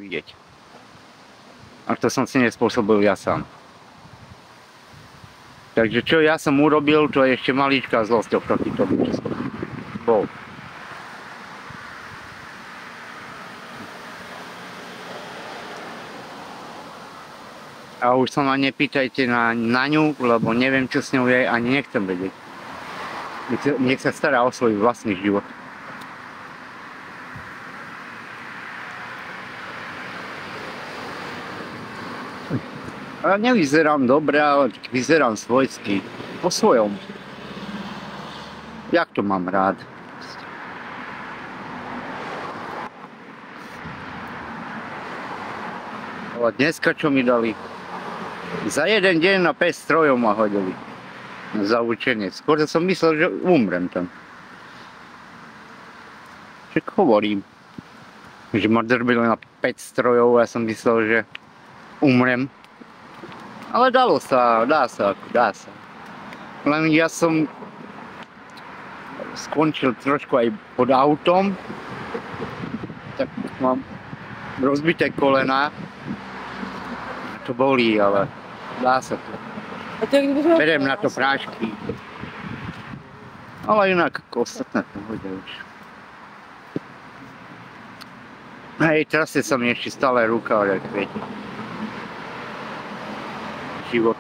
vidieť. A to som si nespôsobil ja sám. Takže čo ja som urobil, to je ešte maličká zlosť oproti tomu, čo som bol. A už sa ma nepýtajte na ňu, lebo neviem, čo s ňou je, ani nechcem vedieť. Nech sa stará o svoj vlastný život. Ale nevyzerám dobre, ale vyzerám svojsky. Po svojom. Jak to mám rád. Ale dneska čo mi dali? Za jeden deň na 5 strojov ma hodili. Za učenie. Skôr som myslel, že umrem tam. Však hovorím. Že ma drbili na 5 strojov a ja som myslel, že umrem. Ale dalo sa, dá sa. Len ja som skončil trošku aj pod autom. Tak mám rozbité kolená. To bolí, ale dá sa to. Beriem na to prášky. Ale inak ako ostatné pohode už. Hej, trasie sa mi ešte stále ruka, ale viete. Život.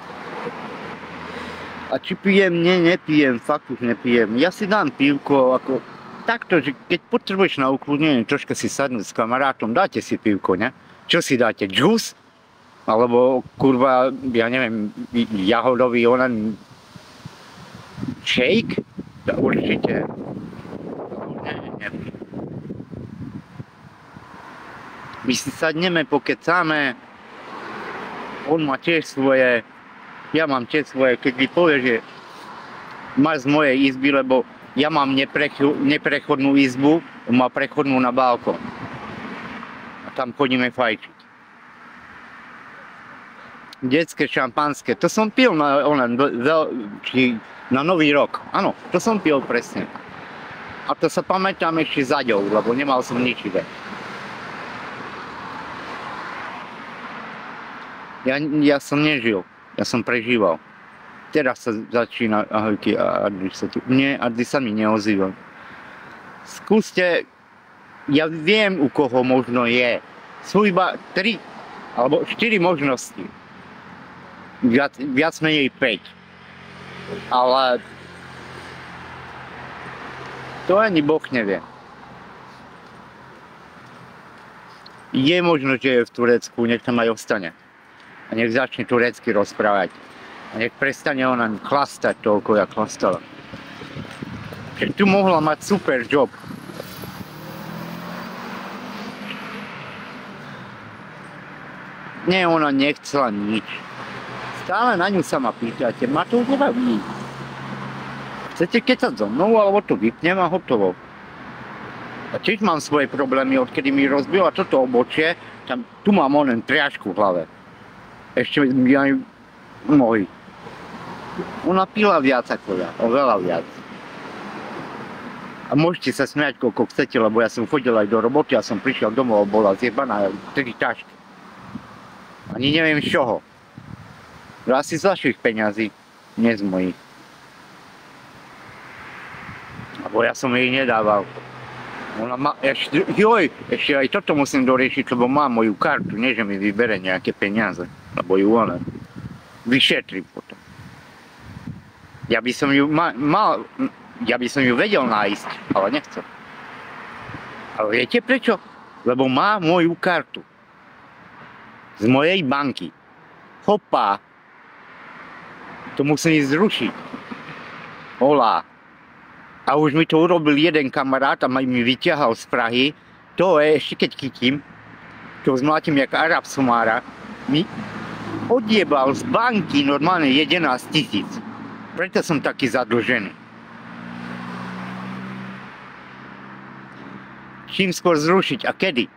A či pijem? Nie, nepijem, fakt už nepijem. Ja si dám pivko ako takto, že keď potrebuješ na ukludnenie troška si sadnúť s kamarátom, dáte si pivko, ne? Čo si dáte? Džús? Alebo kurva, ja neviem, jahodový onen shake? Určite. Nie. My si sadneme, pokecáme. On má tiež svoje, ja mám tiež svoje, keď mi povie, že máš z mojej izby, lebo ja mám neprechodnú izbu, on má prechodnú na balkón. A tam chodíme fajčiť. Detské šampanské, to som pil na Nový rok, áno, to som pil presne. A to sa pamätám ešte za ňou, lebo nemal som nič iné. Ja som nežil, ja som prežíval. Teraz sa začína, ahojky, Adri sa tu, nie, Adri sa mi neozýva. Skúste, ja viem, u koho možno je. Sú iba 3 alebo 4 možnosti. Viac menej 5. Ale to ani Boh nevie. Je možno, že je v Turecku, nech tam aj ostane. A nech začne turecky rozprávať. A nech prestane ona chlastať toľko, jak chlastala. Že tu mohla mať super job. Nie, ona nechcela nič. Stále na ňu sa ma pýtate, ma to nebaví. Chcete kecať so mnou, alebo to vypnem a hotovo. A tiež mám svoje problémy, odkedy mi rozbila toto obočie, tu mám onen triašku v hlave. Ešte aj nohy. Ona pila viac ako ja, oveľa viac. A môžete sa smiať koľko chcete, lebo ja som chodil aj do roboty a som prišiel domov, bola zjebaná 3 tašky. Ani neviem z čoho. Asi z vašich peňazí, nie z mojich. Lebo ja som jej nedával. Ona má, ešte aj toto musím doriešiť, lebo má moju kartu, nie že mi vybere nejaké peniaze. Lebo ju ona vyšetrí potom. Ja by som ju ja by som ju vedel nájsť, ale nechcem. Ale viete prečo? Lebo má moju kartu. Z mojej banky. Hoppá. To musím ísť zrušiť. Olá. A už mi to urobil jeden kamarát a mi vyťahal z Prahy. To je, ešte keď chytím, to zmlátim jak Arab Somára, mi odjebal z banky normálne 11 000. Preto som taký zadlžený. Čím skôr zrušiť a kedy?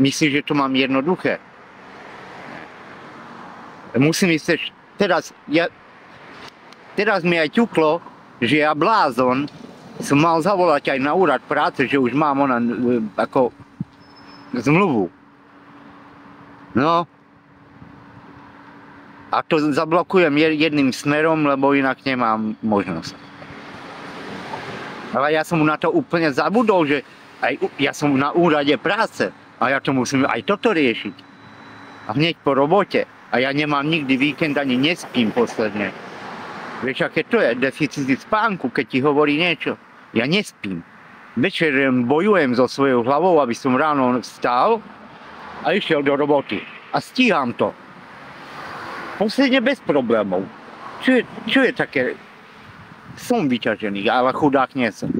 Myslíš, že to mám jednoduché? Musím ísť teraz mi aj ťuklo, že ja blázon som mal zavolať aj na úrad práce, že už mám ako zmluvu. No. A to zablokujem jedným smerom, lebo inak nemám možnosť. Ale ja som na to úplne zabudol, že aj ja som na úrade práce a ja to musím aj toto riešiť. A hneď po robote. A ja nemám nikdy víkend, ani nespím posledne. Vieš, aké to je? Deficit spánku, keď ti hovorí niečo. Ja nespím. Večer bojujem so svojou hlavou, aby som ráno vstal a išiel do roboty. A stíham to. Posledne bez problémov. Čo je také? Som vyťažený, ale chudák nie som.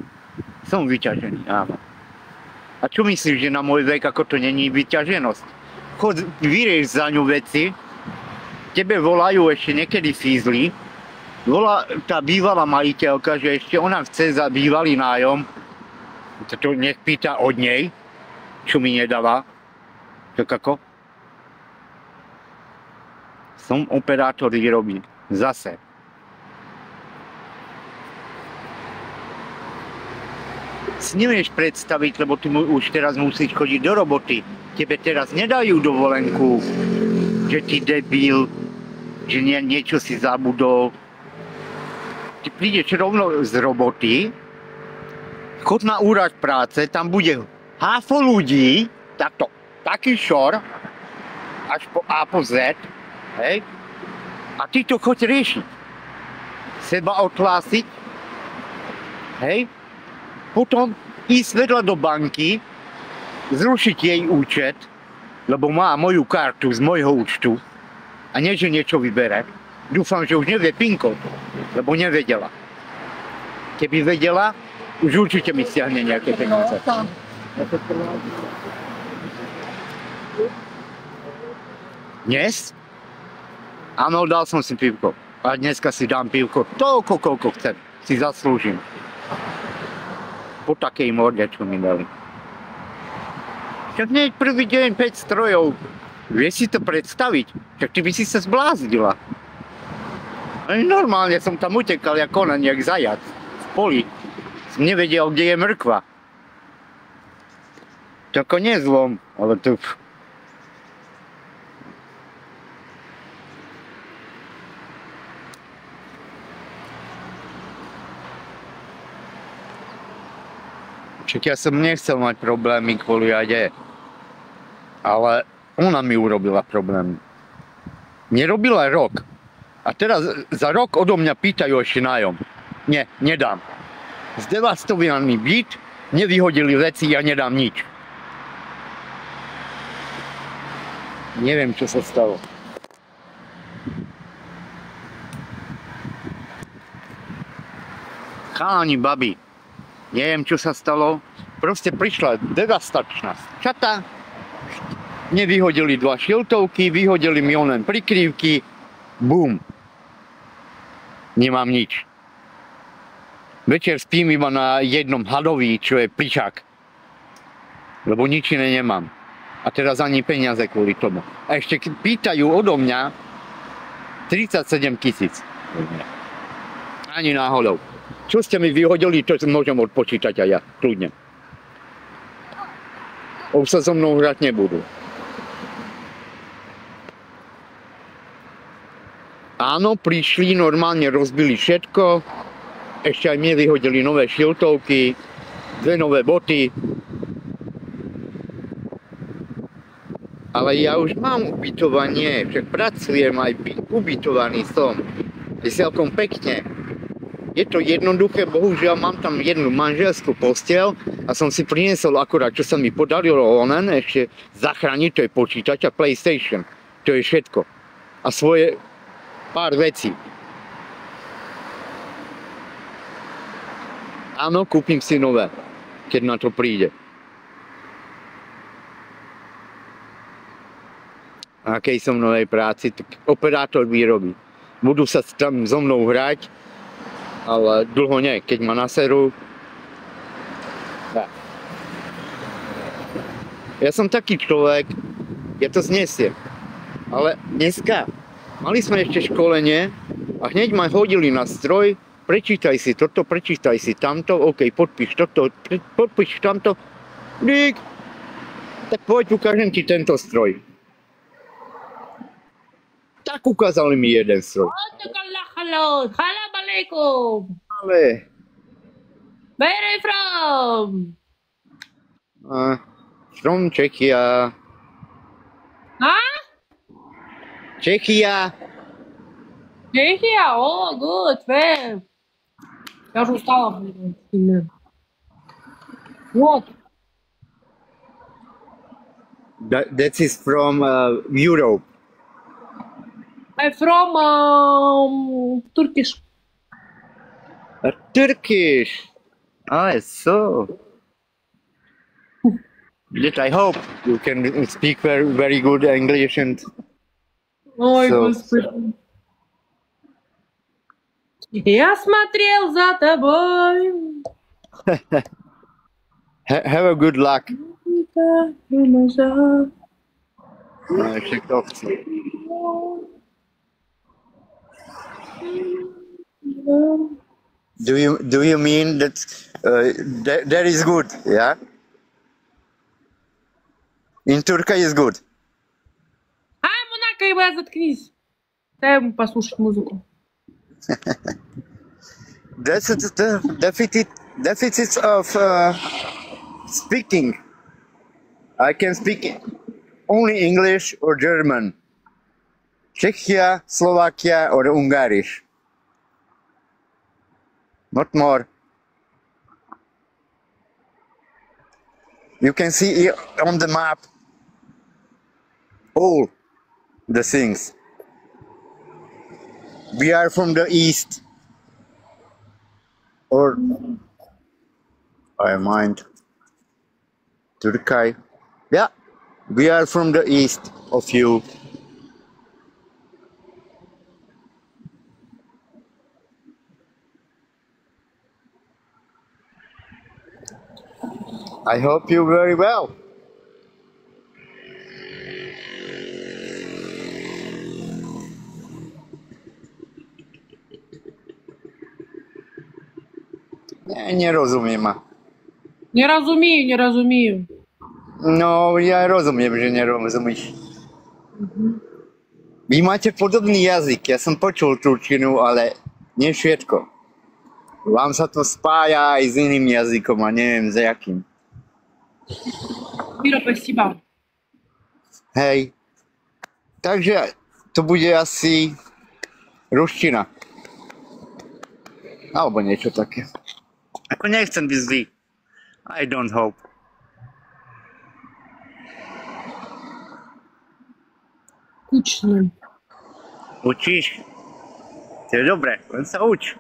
Som vyťažený, áno. A čo myslíš, že na môj vek, ako to není vyťaženosť? Chod, vyrieš za ňu veci, tebe volajú ešte niekedy fízli, volá tá bývalá majiteľka, že ešte ona chce za bývalý nájom, to nech pýta od nej, čo mi nedáva. Tak ako? Som operátor výroby. Zase. Si nevieš predstaviť, lebo ty už teraz musíš chodiť do roboty. Tebe teraz nedajú dovolenku, že ty debil, že niečo si zabudol. Ty prídeš rovno z roboty, chod na úrad práce, tam bude háfo ľudí, taký šor, až po A po Z, hej? A ty to choď riešiť. Seba odhlásiť, hej? Potom ísť vedľa do banky, zrušiť jej účet, lebo má moju kartu z mojho účtu a nie, že niečo vybere. Dúfam, že už nevie PIN kód, lebo nevedela. Keby vedela, už určite mi stiahne nejaké peniaze. Dnes? Áno, dal som si pivko. A dneska si dám pivko toľko, koľko chcem. Si zaslúžim. Po takej morde, čo mi dali. Však hneď prvý deň 5 strojov. Vieš si to predstaviť? Však ty by si sa zblázdila. Normálne som tam utekal jak konan, jak zajac. V poli. Som nevedel, kde je mrkva. Tako nezlom, ale to... Však ja som nechcel mať problémy kvôli Ade. Ale ona mi urobila problémy. Nerobila rok. A teraz za rok odo mňa pýtajú ešte nájom. Nie, nedám. Zdevastovaný byt, nevyhodili veci, ja nedám nič. Neviem, čo sa stalo. Chalani, babi, neviem, čo sa stalo. Proste prišla devastačná čata. Nevyhodili 2 šiltovky, vyhodili mi onen prikrývky. Bum. Nemám nič. Večer spím iba na jednom hadoví, čo je plišák. Lebo nič iné nemám. A teraz ani peniaze kvôli tomu. A ešte pýtajú odo mňa 37 000. Ani náhodou. Čo ste mi vyhodili, to môžem odpočítať aj ja. Kľudne. Už sa so mnou hrať nebudú. Áno, prišli, normálne rozbili všetko. Ešte aj mne vyhodili nové šiltovky, 2 nové boty. Ale ja už mám ubytovanie, však pracujem aj ubytovaný som. Je celkom pekne. Je to jednoduché, bohužiaľ mám tam jednu manželskú posteľ a som si priniesol akurát, čo sa mi podarilo onen ešte zachrániť, to je počítač a PlayStation. To je všetko. A svoje pár vecí. Áno, kúpim si nové, keď na to príde. A keď som v novej práci, tak operátor výroby. Budú sa tam so mnou hrať, ale dlho nie, keď ma naserú. Ja som taký človek, ja to znesiem. Ale dneska mali sme ešte školenie a hneď ma hodili na stroj, prečítaj si toto, prečítaj si tamto, OK, podpíš toto, podpíš tamto. Dík, tak poď, ukážem ti tento stroj. tak ukázali mi jeden stroj. Hello, salam alaikum. Ale Where are you from? from Czechia. Huh? Czechia. Чехия? Oh, good. Where? Я уже устала, блин. Вот. That is from Europe. I'm from Turkish. Turkish. Ah, so. Yes, I hope you can speak very, very good English and Ой, so. господи. Я смотрел за тобой. Have a good luck. Check off. Do you mean that that is good? Yeah. In Turkey is good. Монако, его заткнись. Дай ему послушать музыку. That's the deficit of speaking. I can speak only English or German, Czechia, Slovakia, or Ungarish. Not more. You can see on the map all the things. We are from the east. Or I mind Turkey. Yeah, we are from the east of you. I hope you very well. Nie rozumiem. Не разумею, не разумею. No, ja rozumiem, že nerozumíš. Vy máte podobný jazyk, ja som počul turčinu, ale nie všetko. Vám sa to spája aj s iným jazykom a neviem za jakým. Мира, спасибо. Hej, takže to bude asi ruština. Alebo niečo také. Ako nechcem byť zlý. I don't hope. Скучно. Učíš? To je dobre, len sa uč.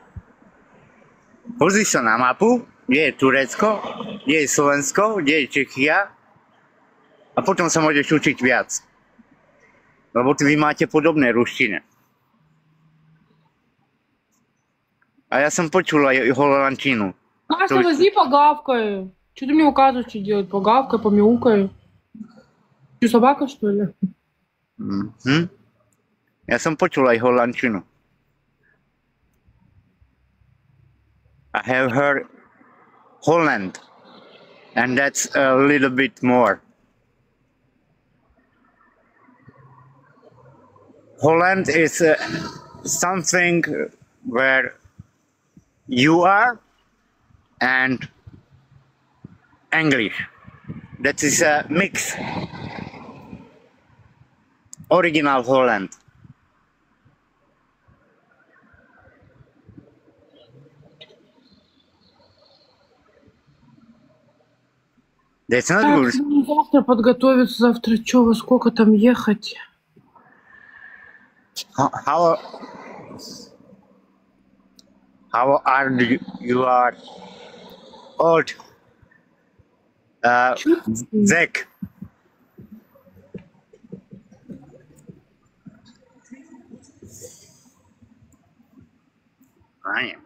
Pozri sa na mapu, kde je Turecko, kde je Slovensko, kde je Čechia a potom sa môžeš učiť viac. Lebo vy máte podobné ruštiny. А я сам почула голландчину. Маша, возьми погавкой. Что ты мне указываешь, что делать? Погавкой, помяукай. Ты собака, что ли? Ja som počula aj holandčinu. I have heard Holland, and that's a little bit more. Holland is something where you are and English. That is a mix. Original Holland. That's not Так, good. завтра подготовиться, завтра что, во сколько там ехать? How are you are old? Zach. I am.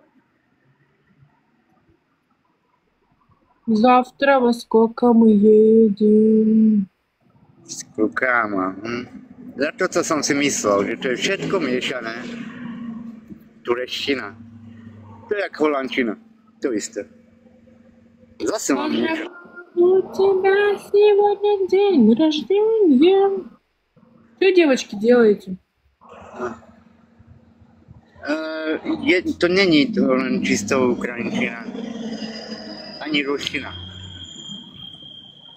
Завтра во сколько мы едем? Skúkama. Za to, co som si myslel, že to je všetko miešané. Turečtina. To je jak holandčina. To isté. Zase mám niečo. У тебя сегодня день рождения. Что, девочки, делаете? To není to len čisto ukrajinčina. Ani ruština.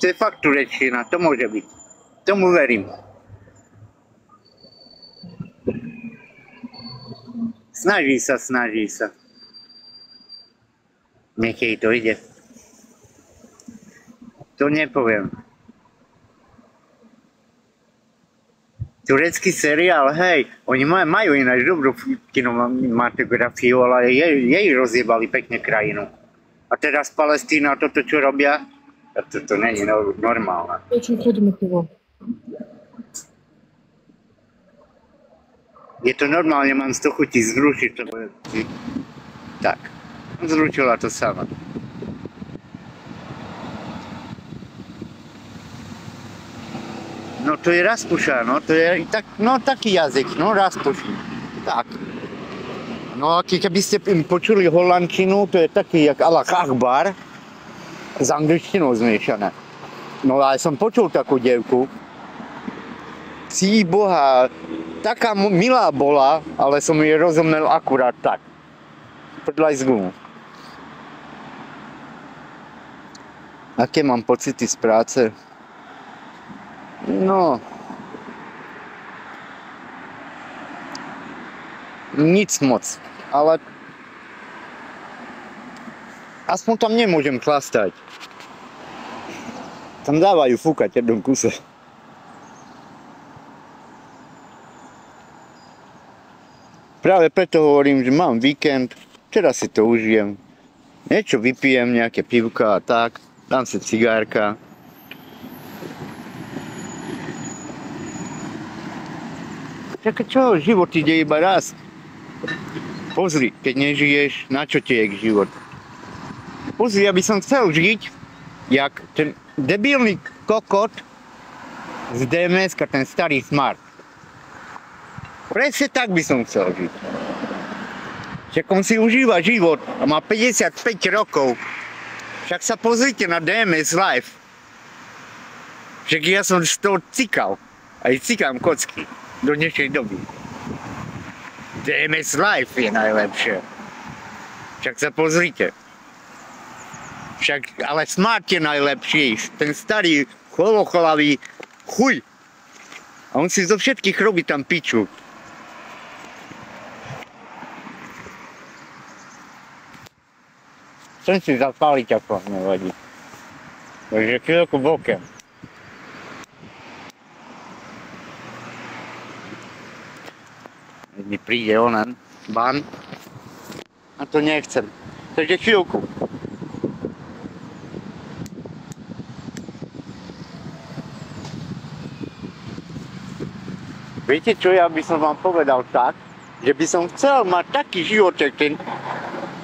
To je fakt turečtina, to môže byť. Tomu verím. Snaží sa. Nech jej to ide. To nepoviem. Turecký seriál, hej, oni majú ináč dobrú kinematografiu, ale jej rozjebali pekne krajinu. A teraz Palestína, toto čo robia, to není normálne. Je to normálne, mám z toho chuti zrušiť, lebo tak, zrušila to sama. No to je Raspuša, no to je taký jazyk, no Raspuši, tak. No a keby ste počuli holandčinu, to je taký jak Allah Akbar, s angličtinou zmiešané. No a som počul takú dievku, sí boha, taká milá bola, ale som jej rozumel akurát tak. Podľa z gumu. Aké mám pocity z práce? No, nic moc, ale aspoň tam nemôžem chlastať. Tam dávajú fúkať v jednom kuse. Práve preto hovorím, že mám víkend, teraz si to užijem. Niečo vypijem, nejaké pivka a tak, dám si cigárka. Tak čo, život ide iba raz. Pozri, keď nežiješ, na čo ti je život? Pozri, ja by som chcel žiť, jak ten debilný kokot z DMS-ka, ten starý Smart. Presne tak by som chcel žiť. Však on si užíva život a má 55 rokov. Však sa pozrite na DMS Live. Však ja som z toho cikal. Aj cikám kocky. Do dnešnej doby. DMS Live je najlepšie. Však sa pozrite. Však, ale Smart je najlepší. Ten starý, cholocholavý chuj. A on si zo všetkých robí tam piču. Chcem si zapáliť, ako nevadí. Takže chvíľku bokem. Mi príde onen ban a to nechcem. Takže chvíľku. Viete čo, ja by som vám povedal tak, že by som chcel mať taký život, jak ten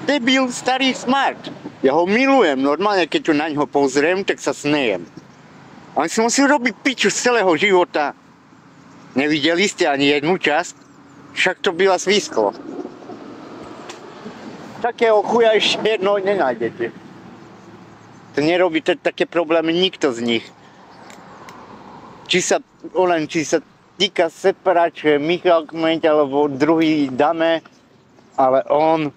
debil starý Smart. Ja ho milujem, normálne keď tu na ňo pozriem, tak sa smejem. On si musí robiť piču z celého života. Nevideli ste ani jednu časť? Však to byla svísklo. Takého chuja ešte jednou nenájdete. To nerobí také problémy nikto z nich. Či sa týka separáče Michal Kmeď alebo druhý Dame, ale on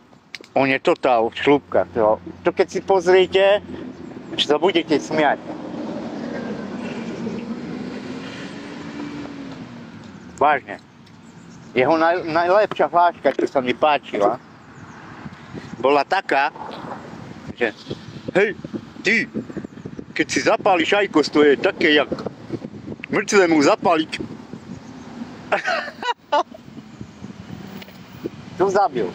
je totál šľúbka. To keď si pozriete, čo sa budete smiať. Vážne. Jeho najlepšia hláška, čo sa mi páčila, bola taká, že hej, ty, keď si zapáliš ajkos, to je také, jak mŕtvemu zapáliť. To zabil.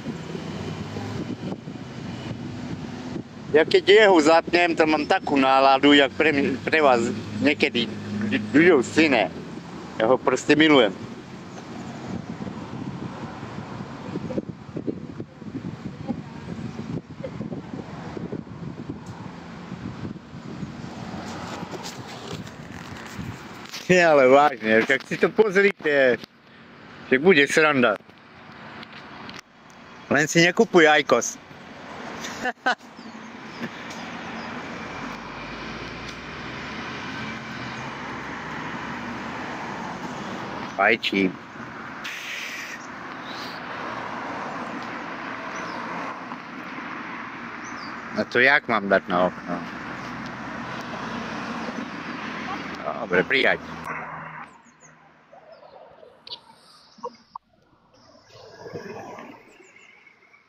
Ja keď jeho zapnem, to mám takú náladu, jak pre vás niekedy ľuďov syne. Ja ho proste milujem. Nie, ale vážne, tak si to pozrite, že bude sranda. Len si nekupuj ajkos. Fajčím. A to jak mám dať na okno? Dobre, prijať.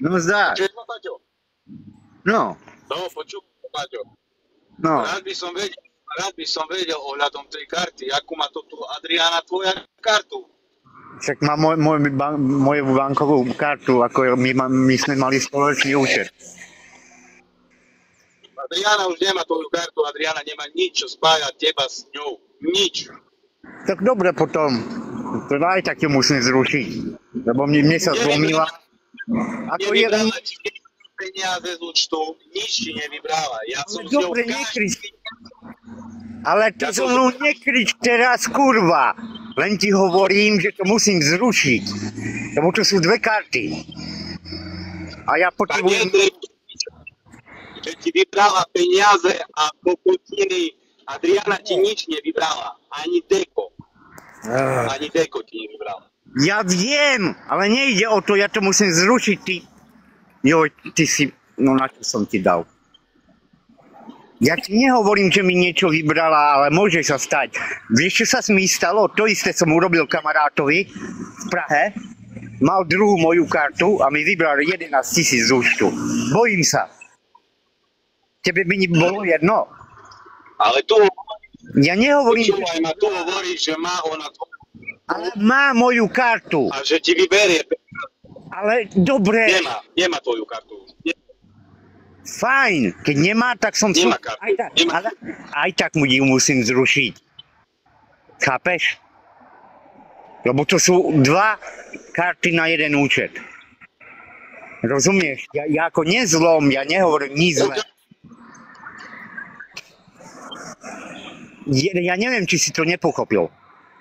No zdá. Počuješ ma, Paťo? No, No, počúvaj, Paťo. no. Rád by som vedel ohľadom tej karty, akú má to tu Adriana tvoja kartu. Však má moju bankovú kartu, ako my sme mali spoločný účet. Adriana už nemá tvoju kartu, Adriana nemá nič, čo spája teba s ňou. Nič. Tak dobre potom. To aj tak ju musím zrušiť. Lebo mne sa zlomila. Ako je... Nevybrala ti peniaze z účtu, nič ti nevybrala. Ja som s ňou Dobre, nekrič. Ale ty so mnou nekrič teraz, kurva. Len ti hovorím, že to musím zrušiť. Lebo to sú dve karty. A ja potrebujem... Že ti vybrala peniaze a kokotiny. Adriana ti nič nevybrala. Ani deko. Ani deko ti nevybrala. Ja viem, ale nejde o to, ja to musím zrušiť, ty... Joj, ty si... No na čo som ti dal? Ja ti nehovorím, že mi niečo vybrala, ale môže sa stať. Vieš, čo sa mi stalo? To isté som urobil kamarátovi v Prahe. Mal druhú moju kartu a mi vybral 11 000 z účtu. Bojím sa. Tebe by bolo jedno. Ale tu... Ja nehovorím... Počúvaj ma, tu hovoríš, že má ona to... Ale má moju kartu. A že ti vyberie... Ale dobre. Nemá tvoju kartu. Fajn, keď nemá, tak som... Nemá kartu. Ale aj tak mu ju musím zrušiť. Chápeš? Lebo to sú dva karty na jeden účet. Rozumieš? Ja ako nezlom, ja nehovorím nič zlé. Ja neviem, či si to nepochopil.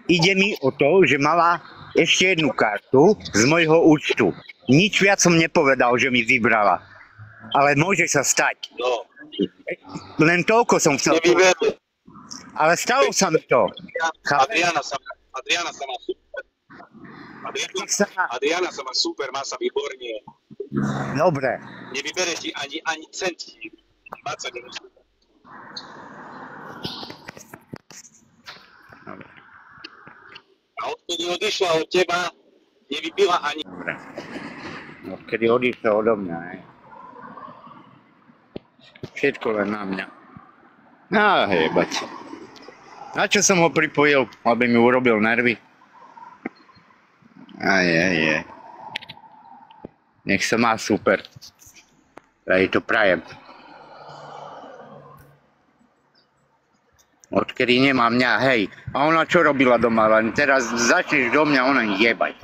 Ide mi o to, že mala ešte jednu kartu z mojho účtu. Nič viac som nepovedal, že mi vybrala. Ale môže sa stať. No. Len toľko som chcel. Ale stalo sa mi to. Adriana sa má super. Adriana sa má super, má sa výborne. Dobre. Nevybere ti ani cent. 20 minút. A odkedy odišla od teba, nevypila ani... Dobre. Odkedy odišla odo mňa, hej. Všetko len na mňa. Á, jebať. Na čo som ho pripojil, aby mi urobil nervy? Aj. Nech sa má super. Ja jej to prajem. Odkedy nemá mňa, hej. A ona čo robila doma? Len teraz začneš do mňa ona jebať.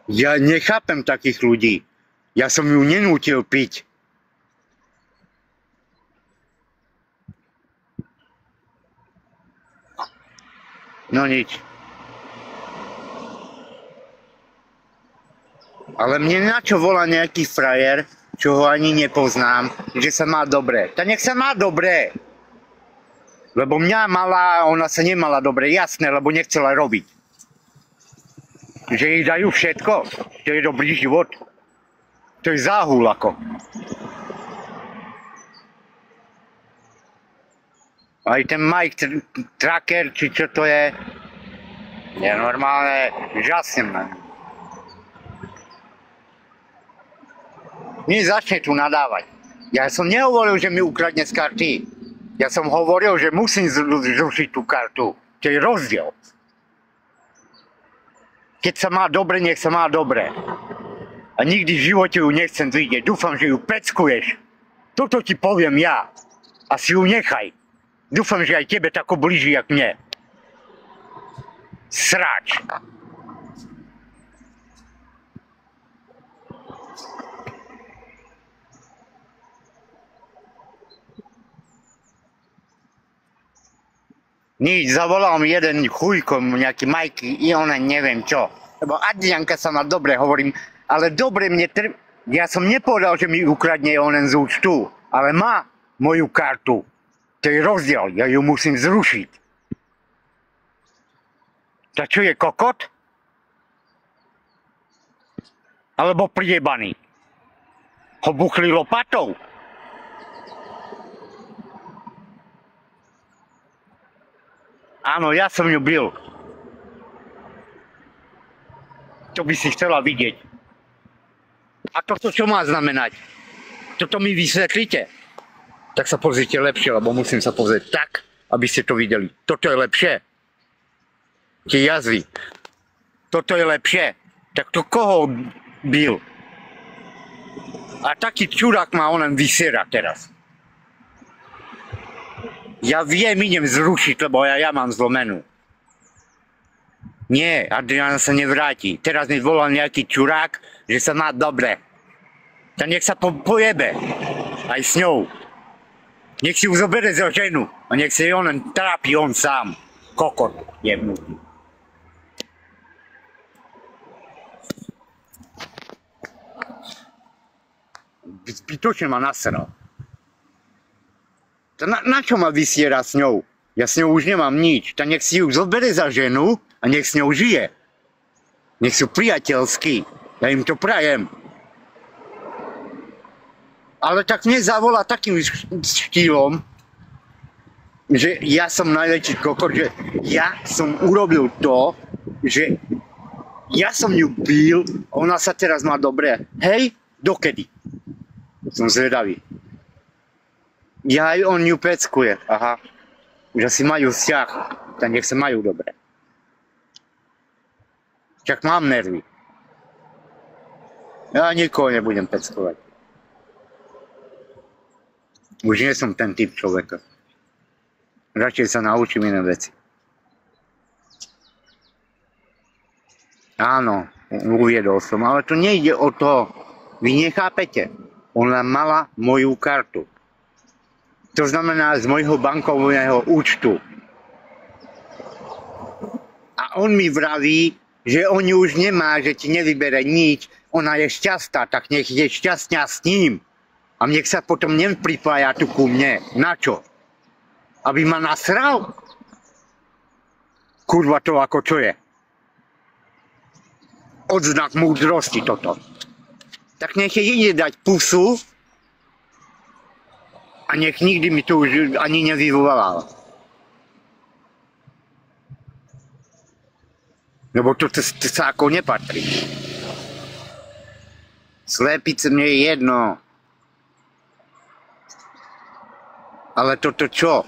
Ja nechápem takých ľudí. Ja som ju nenútil piť. No nič. Ale mne na čo volá nejaký frajer, čo ho ani nepoznám, že sa má dobre. Tak nech sa má dobre. Lebo mňa mala, ona sa nemala dobre, jasné, lebo nechcela robiť. Že jej dajú všetko, to je dobrý život. To je záhul ako. Aj ten Mike Tracker, či čo to je normálne, žasnem na ňu. Nie začne tu nadávať. Ja som nehovoril, že mi ukradne z karty. Ja som hovoril, že musím zrušiť tú kartu. To je rozdiel. Keď sa má dobre, nech sa má dobre. A nikdy v živote ju nechcem vidieť. Dúfam, že ju peckuješ. Toto ti poviem ja. A si ju nechaj. Dúfam, že aj tebe tako blíži, jak mne. Sráč. Nič, zavolal mi jeden chujko, nejaký Majky, i ona neviem čo. Lebo Adrianka sa má dobre, hovorím, ale dobre mne ja som nepovedal, že mi ukradne onen z účtu, ale má moju kartu. To je rozdiel, ja ju musím zrušiť. Tak čo je kokot? Alebo priebaný? ho buchli lopatou. Áno, ja som ju bil. To by si chcela vidieť. A toto čo má znamenať? Toto mi vysvetlíte. Tak sa pozrite lepšie, lebo musím sa pozrieť tak, aby ste to videli. Toto je lepšie. Tie jazvy. Toto je lepšie. Tak to koho bil? A taký čurák ma onen vysiera teraz. Ja viem, idem zrušiť, lebo ja mám zlomenú. Nie, Adriana sa nevráti. Teraz mi volal nejaký čurák, že sa má dobre. Tak nech sa pojebe. Aj s ňou. Nech si ju zobere za ženu. A nech sa on trápi on sám. Kokot jebnutý. Zbytočne ma nasral. Na čo ma vysiera s ňou? Ja s ňou už nemám nič. Tak nech si ju zobere za ženu a nech s ňou žije. Nech sú priateľskí. Ja im to prajem. Ale tak mne zavolá takým štýlom, že ja som najväčší kokot, že ja som urobil to, že ja som ju bil, ona sa teraz má dobre. Hej, dokedy? Som zvedavý. Ja aj on ju peckuje, aha. Už asi majú vzťah, tak nech sa majú dobre. Však mám nervy. Ja nikoho nebudem peckovať. Už nie som ten typ človeka. Radšej sa naučím iné veci. Áno, uviedol som, ale to nejde o to. Vy nechápete. Ona mala moju kartu. To znamená z mojho bankového účtu. A on mi vraví, že on ju už nemá, že ti nevybere nič. Ona je šťastná, tak nech je šťastná s ním. A nech sa potom nepripája tu ku mne. Na čo? Aby ma nasral? Kurva, to ako čo je? Odznak múdrosti toto. Tak nech je ide dať pusu a nech nikdy mi to už ani nevyvolal. Lebo to sa ako nepatrí. Slepice mne je jedno. Ale toto čo?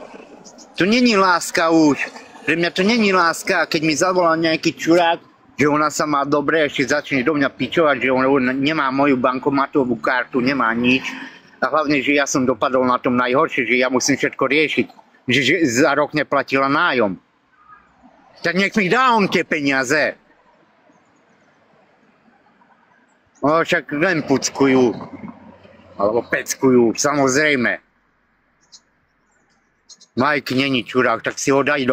To není láska už. Pre mňa to není láska, keď mi zavolá nejaký čurák, že ona sa má dobre, ešte začne do mňa pičovať, že on nemá moju bankomatovú kartu, nemá nič. A hlavne, že ja som dopadol na tom najhoršie, že ja musím všetko riešiť. Že za rok neplatila nájom. Tak nech mi dá on tie peniaze. No však len puckujú. Alebo peckujú, samozrejme. Mike není čurák, tak si ho daj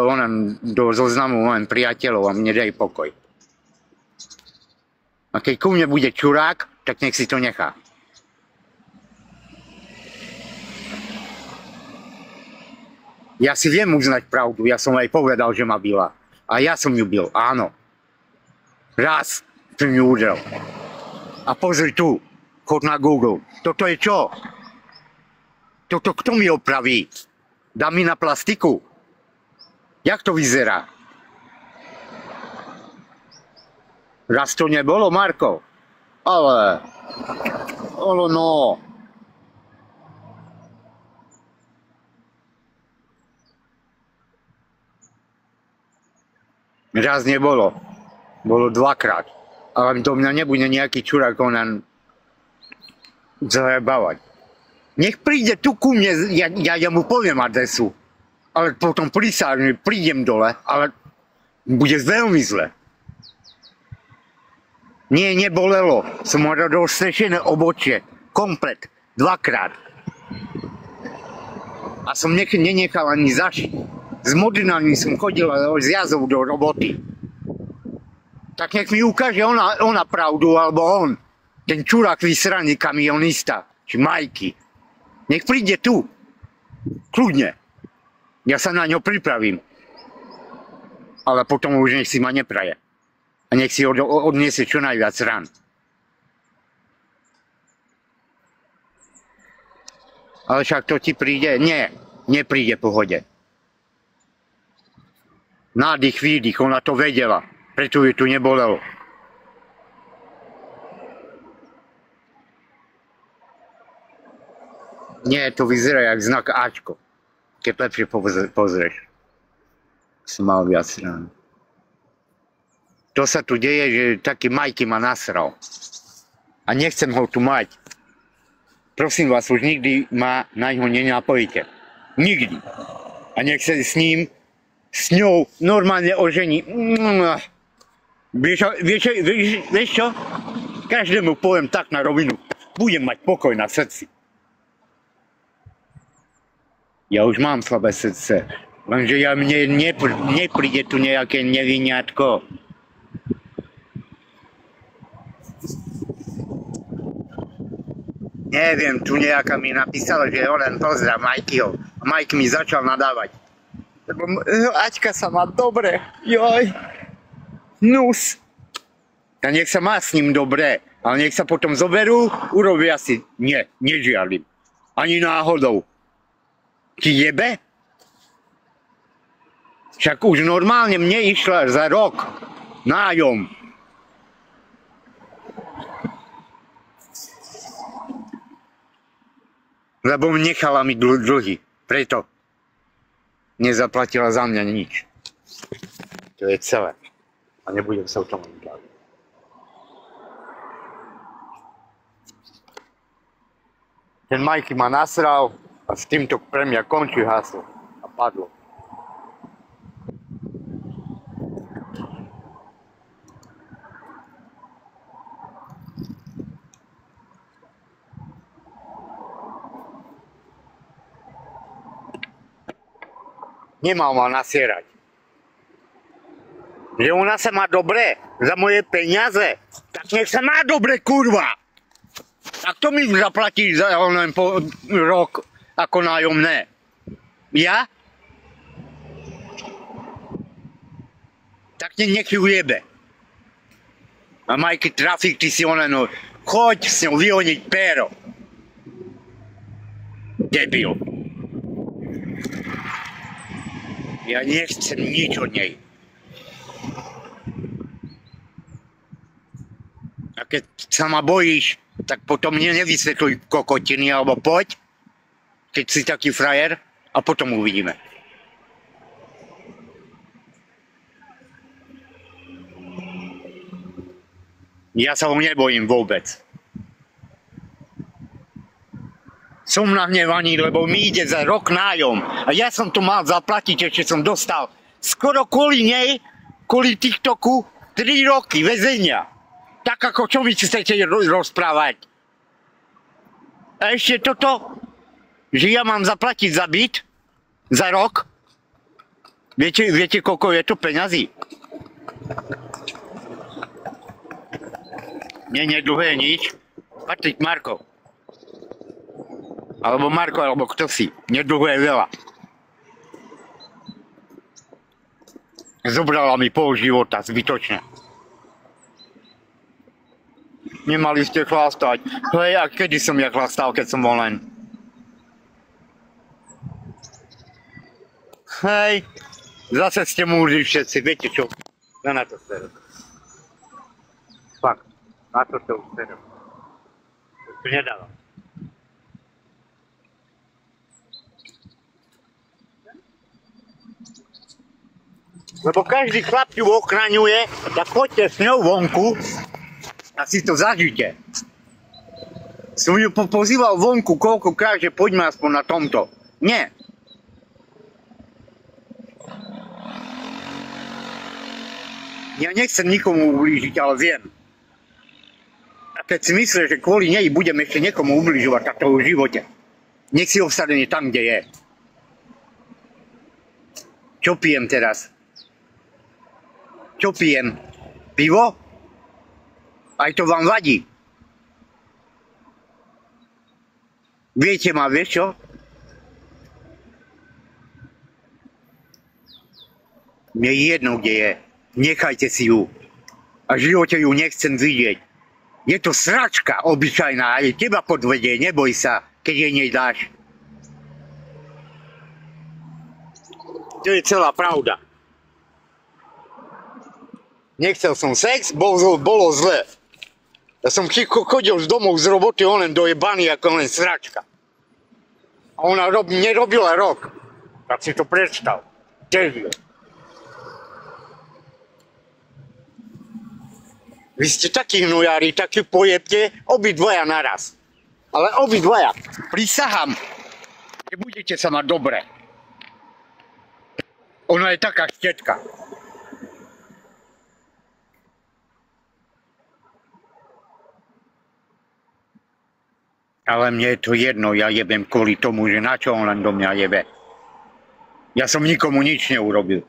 do zoznamu len priateľov a mne daj pokoj. A keď ku mne bude čurák, tak nech si to nechá. Ja si viem uznať pravdu, ja som aj povedal, že ma bila. A ja som ju bil, áno. Raz som ju udrel. A pozri tu, chod na Google. Toto je čo? Toto kto mi opraví? Dá mi na plastiku? Jak to vyzerá? Raz to nebolo, Marko? Ale no. Raz nebolo. Bolo dvakrát. Ale do mňa nebude nejaký čurák onen zajebávať. Nech príde tu ku mne, ja mu poviem adresu. Ale potom prídem dole, ale bude veľmi zle. Nie, nebolelo. Som mal rozstrešené obočie. Komplet. Dvakrát. A som nenechal ani zašiť. S Modrinaním som chodil z jazdou do roboty. Tak nech mi ukáže ona pravdu, alebo on. Ten čurák vysraný kamionista. Či Majky. Nech príde tu. Kľudne. Ja sa na ňo pripravím. Ale potom už nech si ma nepraje. A nech si odniesie čo najviac rán. Ale však to ti príde? Nie, nepríde pohode. Nádych, výdych, ona to vedela, preto ju tu nebolelo. Nie, to vyzerá jak znak Ačko, keď lepšie pozrieš. Som mal viac rán. To sa tu deje, že taký Majky ma nasral. A nechcem ho tu mať. Prosím vás, už nikdy ma na ňo nenapojíte. Nikdy. A nech sa s ňou normálne ožení. Vieš čo? Každému poviem tak na rovinu. Budem mať pokoj na srdci. Ja už mám slabé srdce. Lenže mne nepríde tu nejaké neviniatko. Neviem, tu nejaká mi napísala, že je len pozdrav Majkyho. A Majky mi začal nadávať. Lebo Aťka sa má dobre, joj. Nus. A nech sa má s ním dobre, ale nech sa potom zoberú, urobia si. Nie, nežiadlim. Ani náhodou. Ti jebe? Však už normálne mne išla za rok nájom. Lebo nechala mi dlhy, preto nezaplatila za mňa nič. To je celé. A nebudem sa o tom baviť. Ten Majky ma nasral a s týmto pre mňa končí haslo. A padlo. Nemal ma nasierať. Že ona sa má dobre za moje peniaze, tak nech sa má dobre, kurva! Tak to mi zaplatí za len po rok ako nájomné. Ja? Tak nech ju jebe. A Majky trafik, ty si ona, no, choď s ňou vyhoniť péro. Debil. Ja nechcem nič od nej. A keď sa ma bojíš, tak potom mne nevysvetľuj kokotiny, alebo poď, keď si taký frajer, a potom uvidíme. Ja sa ho nebojím vôbec. Som nahnevaný, lebo mi ide za rok nájom a ja som to mal zaplatiť, ešte som dostal skoro kvôli nej, kvôli TikToku, 3 roky väzenia. Tak ako čo mi chcete rozprávať? A ešte toto, že ja mám zaplatiť za byt, za rok. Viete koľko je to peňazí? Nie dlhé nič. Patrik Marko. Alebo Marko, alebo kto si. Nedlhé veľa. Zobrala mi pol života, zbytočne. Nemali ste chlastať. Hej, a kedy som ja chlastal, keď som bol len? Hej, zase ste múdri všetci, viete čo? Ja na to serem. Fakt, na to už serem. To nedávam. Lebo každý chlap ju ochraňuje, tak choďte s ňou vonku a si to zažite. Som ju pozýval vonku koľkokrát, že poďme aspoň na tomto. Nie. Ja nechcem nikomu ublížiť, ale viem. A keď si myslíš, že kvôli nej budem ešte niekomu ubližovať, tak to už v živote. Nech si obsadený tam, kde je. Čo pijem teraz? Čo pijem? Pivo? Aj to vám vadí. Viete ma, vieš čo? Mne je jedno, kde je. Nechajte si ju. A v živote ju nechcem vidieť. Je to sračka obyčajná, aj teba podvedie, neboj sa, keď jej nedáš. To je celá pravda. Nechcel som sex, bolo zle. Ja som chodil z domov z roboty, on len dojebaný ako len sračka. A ona nerobila rok. Tak si to predstav. Debil. Vy ste takí hnujári, takí pojebte, obidvaja naraz. Ale obidvaja. Prisahám, že budete sa mať dobre. Ona je taká štetka. Ale mne je to jedno, ja jebem kvôli tomu, že na čo on len do mňa jebe. Ja som nikomu nič neurobil.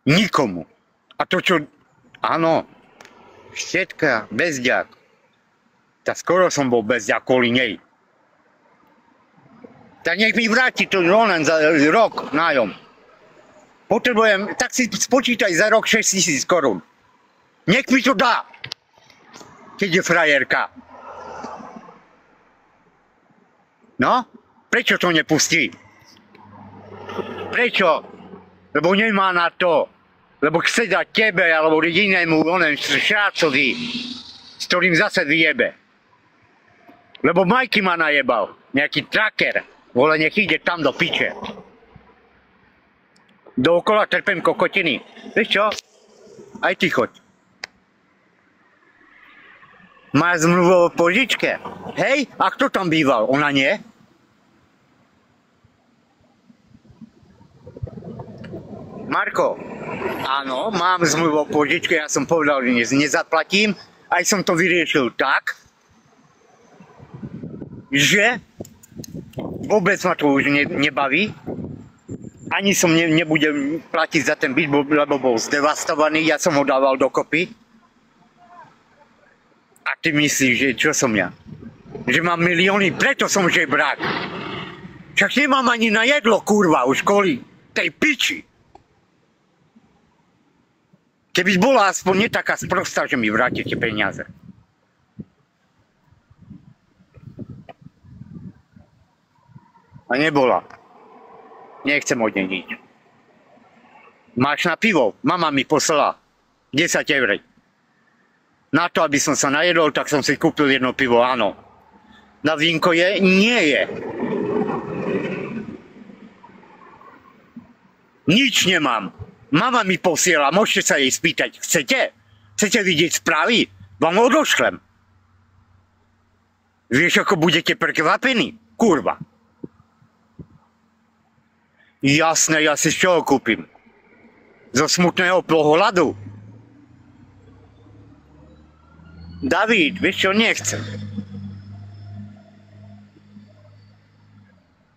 Nikomu. A to čo... Áno, štetka, bezďak. Tak skoro som bol bezďak kvôli nej. Tak nech mi vráti to len za rok nájom. Potrebujem, tak si spočítaj za rok 6 000 korún. Nech mi to dá. Keď je frajerka. No? Prečo to nepustí? Prečo? Lebo nemá na to. Lebo chce dať tebe alebo inému onem šrácovi, s ktorým zase vyjebe. Lebo Majky ma najebal. Nejaký tracker. Vole, nech ide tam do piče. Dookola trpem kokotiny. Vieš čo? Aj ty choď. Má zmluvu o požičke. Hej, a kto tam býval? Ona nie? Marko, áno, mám zmluvu o požičke, ja som povedal, že nezaplatím. Aj som to vyriešil tak, že vôbec ma to už nebaví. Ani som nebudem platiť za ten byt, lebo bol zdevastovaný, ja som ho dával dokopy. A ty myslíš, že čo som ja? Že mám milióny, preto som žebrák. Však nemám ani na jedlo, kurva, už kvôli tej piči. Keby bola aspoň nie taká sprostá, že mi vrátite peniaze. A nebola. Nechcem od nej nič. Máš na pivo? Mama mi poslala 10 eur. Na to, aby som sa najedol, tak som si kúpil jedno pivo, áno. Na vínko je? Nie je. Nič nemám. Mama mi posiela, môžete sa jej spýtať. Chcete? Chcete vidieť správy? Vám odošlem. Vieš, ako budete prekvapení? Kurva. Jasné, ja si z čoho kúpim? Zo smutného pohľadu? David, vieš čo, nechcem.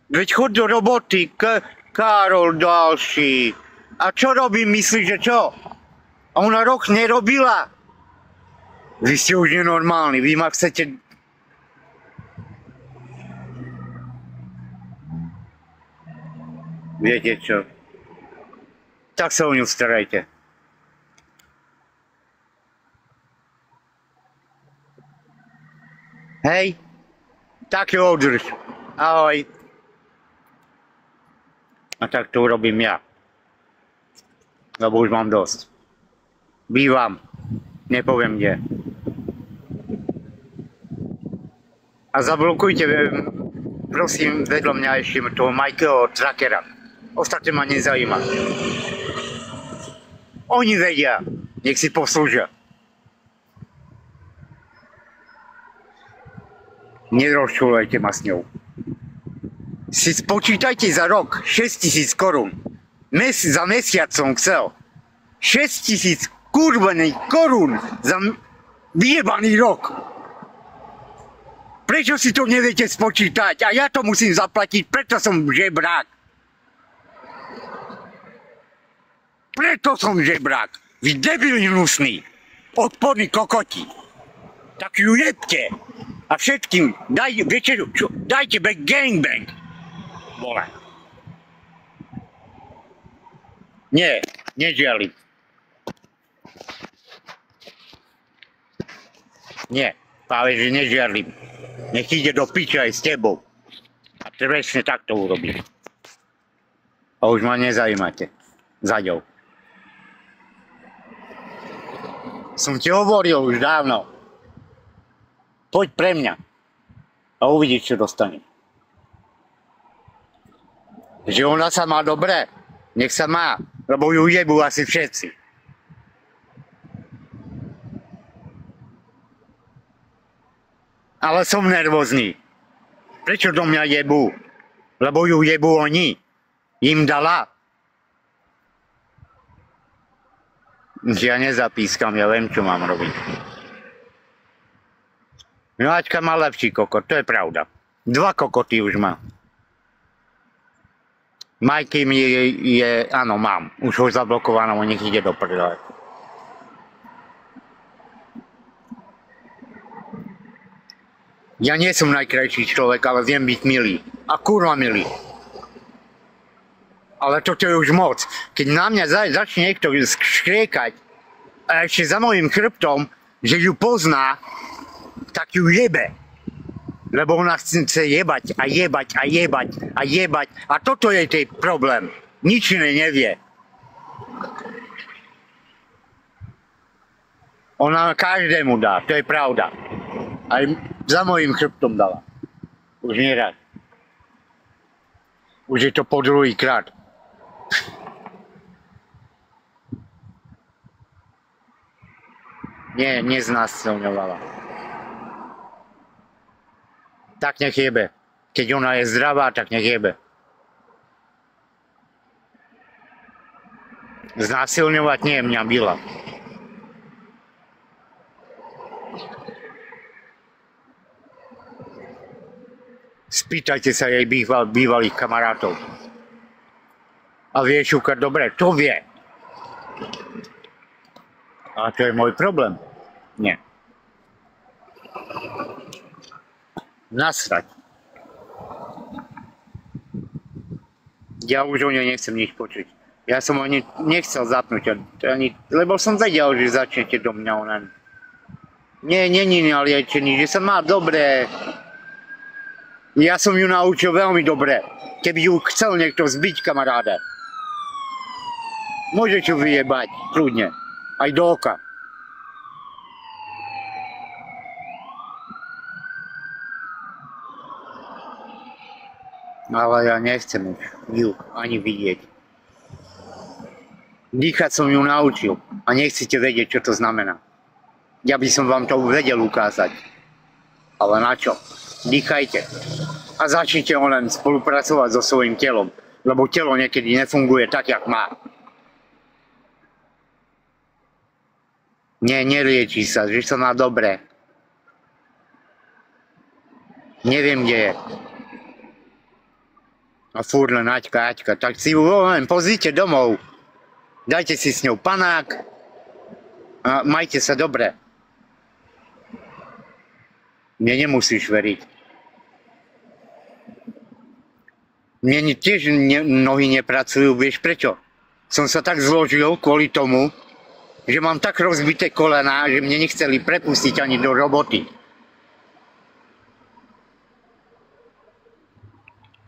Veď chod do roboty, Karol ďalší. A čo robím, myslíš, že čo? A ona rok nerobila. Vy ste už nenormálni, vy ma chcete... Viete čo? Tak sa o ňu starajte. Hej, tak ju održ. Ahoj. A tak to urobím ja. Lebo už mám dosť. Bývam. Nepoviem kde. A zablokujte, prosím, vedľa mňa ešte toho Majkeho trackera. Ostatné ma nezajíma. Oni vedia. Nech si poslúžia. Nerozčúlejte ma s ňou. Si spočítajte za rok 6 000 korún. Za mesiac som chcel. 6 000 kurvených korún za vyjebaný rok. Prečo si to neviete spočítať? A ja to musím zaplatiť, preto som žebrák. Preto som žebrák. Vy debili hnusní. Odporní kokoti. Tak ju jebte. A všetkým, dajte back gangbang. Vole. Nie, nežiali. Nie, práve že nežiarlim. Nech ide do piče aj s tebou. A Presne tak to urobí. A už ma nezajímate. Zaďou. Som ti hovoril už dávno. Poď pre mňa. A uvidíš, čo dostane. Že ona sa má dobre. Nech sa má. Lebo ju jebú asi všetci. Ale som nervózny. Prečo do mňa jebú? Lebo ju jebú oni. Im dala. Ja nezapískam, ja viem, čo mám robiť. No Aťka má lepší kokot, to je pravda. 2 kokoty už má. Majky mi je, áno, mám. Už ho zablokovaného, nech ide do prdele. Ja nie som najkrajší človek, ale viem byť milý. A kurva milý. Ale toto je už moc. Keď na mňa začne niekto škriekať a ešte za mojím chrbtom, že ju pozná, tak ju jebe. Lebo ona chce jebať a jebať a jebať a jebať. A toto je ten problém. Nič iné nevie. Ona každému dá, to je pravda. Aj za mojím chrbtom dala. Už neraz. Už je to po druhýkrát. Nie, neznásilňovala. Tak nech jebe. Keď ona je zdravá, tak nech jebe. Znásilňovať nie, mňa byla. Spýtajte sa jej bývalých kamarátov. A vie šúkať dobre, to vie. A to je môj problém. Nie. Nasrať. Ja už o nej nechcem nič počuť. Ja som ani nechcel zapnúť, lebo som vedel, že začnete do mňa ona. Nie, není naliečený, že sa má dobré. Ja som ju naučil veľmi dobre. Keby ju chcel niekto zbiť, kamaráde. Môžeš ju vyjebať, kľudne. Aj do oka. Ale ja nechcem už ju ani vidieť. Dýchať som ju naučil a nechcete vedieť, čo to znamená. Ja by som vám to vedel ukázať. Ale na čo? Dýchajte. A začnite len spolupracovať so svojím telom. Lebo telo niekedy nefunguje tak, jak má. Nie, nelieči sa, že sa má dobre. Neviem, kde je. A furt len Aťka. Tak si ju len pozrite domov. Dajte si s ňou panák. A majte sa dobre. Mne nemusíš veriť. Mne tiež nohy nepracujú, vieš prečo? Som sa tak zložil kvôli tomu, že mám tak rozbité kolená, že mne nechceli prepustiť ani do roboty.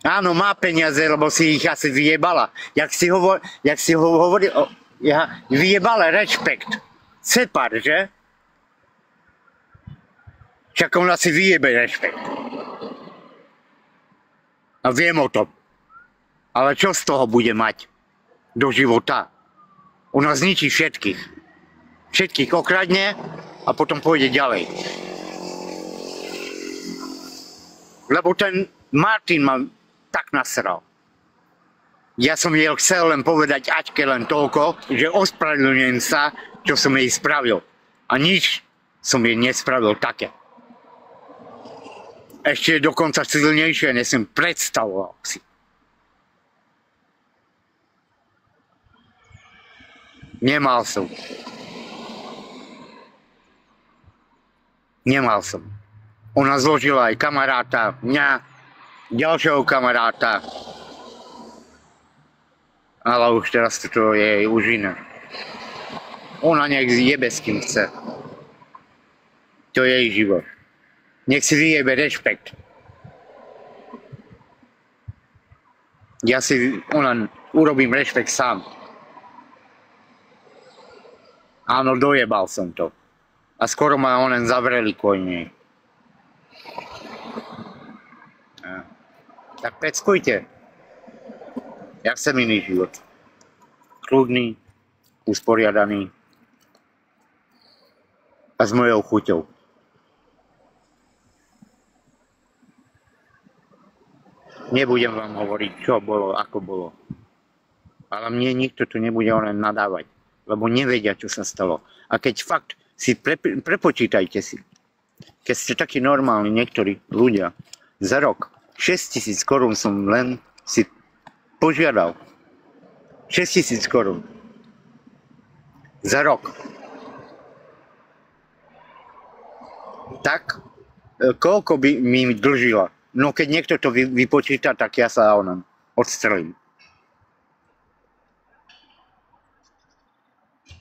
Áno, má peniaze, lebo si ich asi vyjebala. Jak si ho hovoril, vyjebala rešpekt. Cepar, že? Však ona si vyjebe rešpekt. A viem o tom. Ale čo z toho bude mať do života? Ona zničí všetkých. Všetkých okradne a potom pôjde ďalej. Lebo ten Martin ma tak nasral. Ja som jej chcel len povedať Aťke len toľko, že ospravedlňujem sa, čo som jej spravil. A nič som jej nespravil také. Ešte je dokonca silnejšie, než som predstavoval si. Nemal som. Ona zložila aj kamaráta, mňa, ďalšieho kamaráta. Ale už teraz to je už iné. Ona nech jebe s kým chce. To je jej život. Nech si vyjebe rešpekt. Ja si urobím rešpekt sám. Áno, dojebal som to. A skoro ma zavreli kvôli nej. Tak peckujte. Ja chcem iný život. Kľudný, usporiadaný a s mojou chuťou. Nebudem vám hovoriť, čo bolo, ako bolo. Ale mne nikto tu nebude nadávať, lebo nevedia, čo sa stalo. A keď fakt si prepočítajte si, keď ste takí normálni niektorí ľudia, za rok 6 000 korún som len si požiadal. 6 000 korún. Za rok. Tak, koľko by mi dlžila? No keď niekto to vypočíta, tak ja sa odstrelím.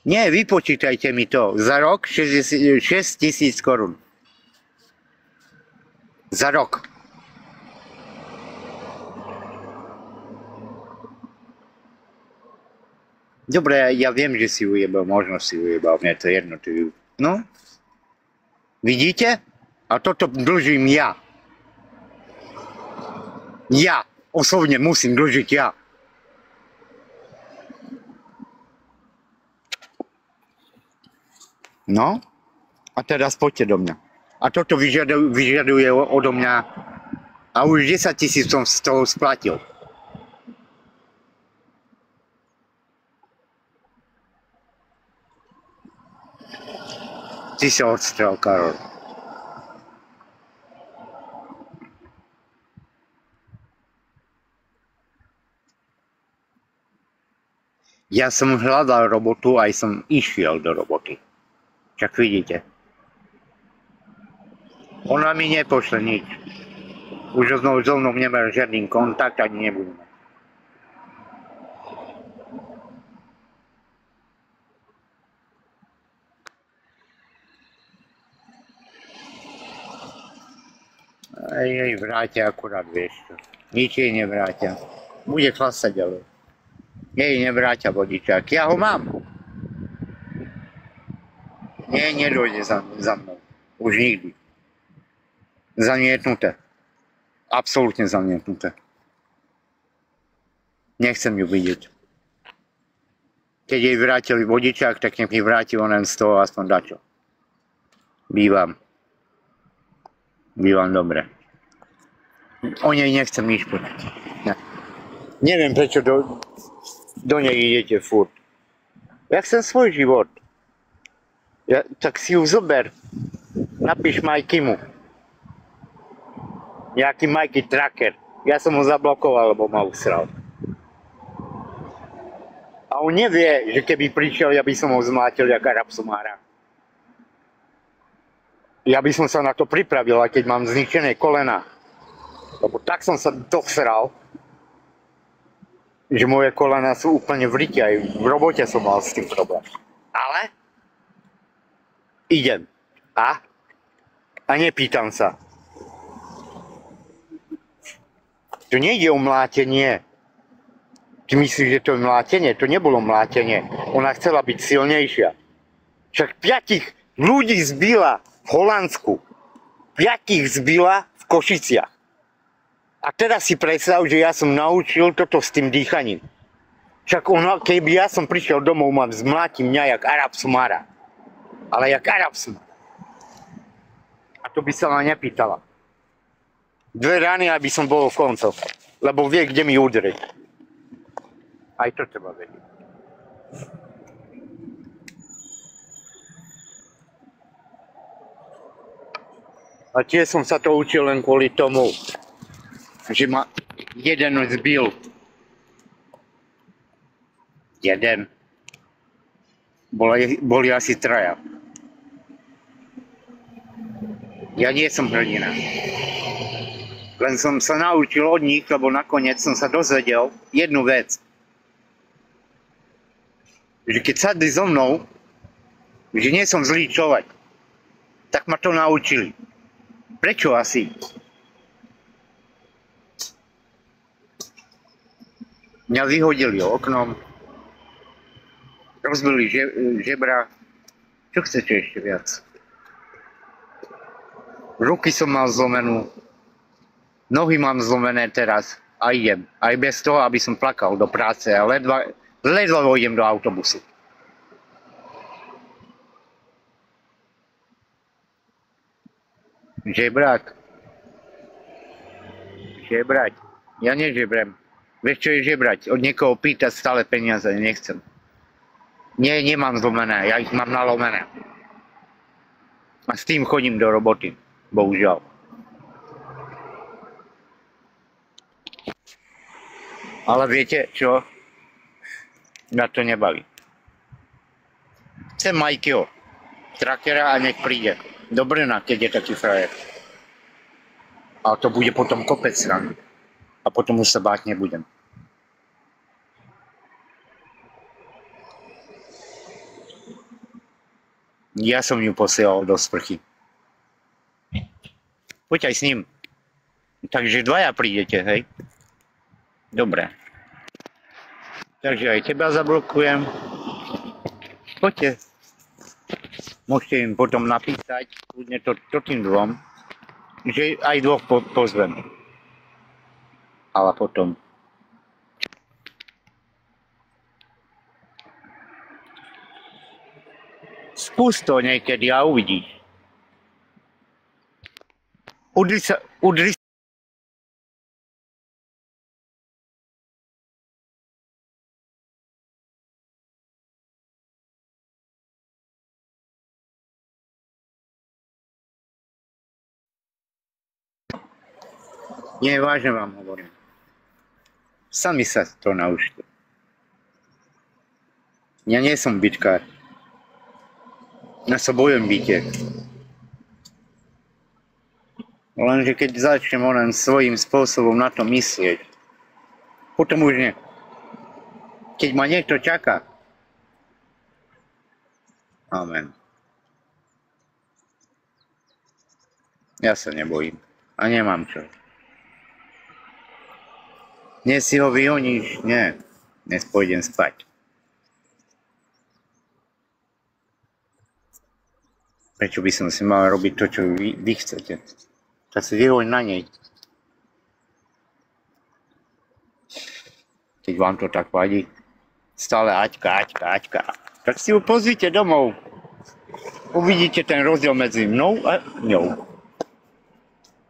Nie, vypočítajte mi to. Za rok 6 000 korún. Za rok. Dobre, ja viem, že si ujebal, možno si ujebal, mne to jedno. No? Vidíte? A toto dlžím ja. Ja osobne musím dlžiť ja. No? A teraz poďte do mňa. A toto vyžaduje odo mňa. A už 10 000 som z toho splatil. Ty sa odstrel, Karol. Ja som hľadal robotu, aj som išiel do roboty. Čak vidíte. Ona mi nepošle nič. Už so mnou nemá žiadny kontakt, ani nebudem. Jej vrátia akurát, vieš čo. Nič jej nevrátia. Bude klasať, ale jej nevrátia vodičák. Ja ho mám. Nie, nedojde za mnou. Už nikdy. Zamietnuté. Absolútne zamietnuté. Nechcem ju vidieť. Keď jej vrátili vodičák, tak nech mi vráti onen z toho aspoň dačo. Bývam dobre. O nej nechcem nič počuť. Ne. Neviem, prečo do nej idete furt. Ja chcem svoj život. Tak si ju zober. Napíš Majkimu. Nejaký Majky tracker. Ja som ho zablokoval, lebo ma usral. A on nevie, že keby prišiel, ja by som ho zmlátil jak Arab Somára. Ja by som sa na to pripravil, aj keď mám zničené kolena. Lebo tak som sa dosral, že moje kolena sú úplne v rite, aj v robote som mal s tým problém. Ale idem. A nepýtam sa. To nejde o mlátenie. Ty myslíš, že to je mlátenie? To nebolo mlátenie. Ona chcela byť silnejšia. Však 5 ľudí zbila v Holandsku. 5 zbila v Košiciach. A teraz si predstav, že ja som naučil toto s tým dýchaním. Však keby ja som prišiel domov, mám zmláti mňa jak Arab Somára. Ale jak Arab Somára. A to by sa ma nepýtala. 2 rány, aby som bol v koncoch. Lebo vie, kde mi udrieť. Aj to treba vedieť. A tiež som sa to učil len kvôli tomu, že ma jeden zbil. Jeden. Boli asi 3. Ja nie som hrdina. Len som sa naučil od nich, lebo nakoniec som sa dozvedel jednu vec. Že keď sadli so mnou, že nie som zlý človek, tak ma to naučili. Prečo asi? Mňa vyhodili oknom. Rozbili žebra. Čo chcete ešte viac? Ruky som mal zlomenú. Nohy mám zlomené teraz. A idem. Aj bez toho, aby som plakal do práce. A ledva vojdem do autobusu. Žebrák. Žebrať. Ja nežebrem. Vieš, čo je žebrať? Od niekoho pýtať stále peniaze. Nechcem. Nie, nemám zlomené. Ja ich mám nalomené. A s tým chodím do roboty. Bohužiaľ. Ale viete čo? Mňa to nebaví. Chcem Majkyho. Trackera a nech príde. Do Brna, keď je taký frajer. A to bude potom kopec srandy. A potom už sa báť nebudem. Ja som ju posielal do sprchy. Poď aj s ním. Takže dvaja prídete, hej? Dobre. Takže aj teba zablokujem. Poďte. Môžete im potom napísať, kľudne to tým dvom, že aj dvoch pozvem. Ale potom. Skús to niekedy a uvidíš. Udri sa. Nie, vážne vám hovorím. Sami sa to naučte. Ja nie som bitkár. Ja sa bojím bitiek. Lenže keď začnem len svojím spôsobom na to myslieť, potom už nie. Keď ma niekto čaká. Amen. Ja sa nebojím. A nemám čo. Dnes si ho vyhoníš? Nie. Dnes pôjdem spať. Prečo by som si mal robiť to, čo vy chcete? Tak si vyhoň na nej. Keď vám to tak vadí. Stále Aťka. Tak si ju pozvite domov. Uvidíte ten rozdiel medzi mnou a ňou.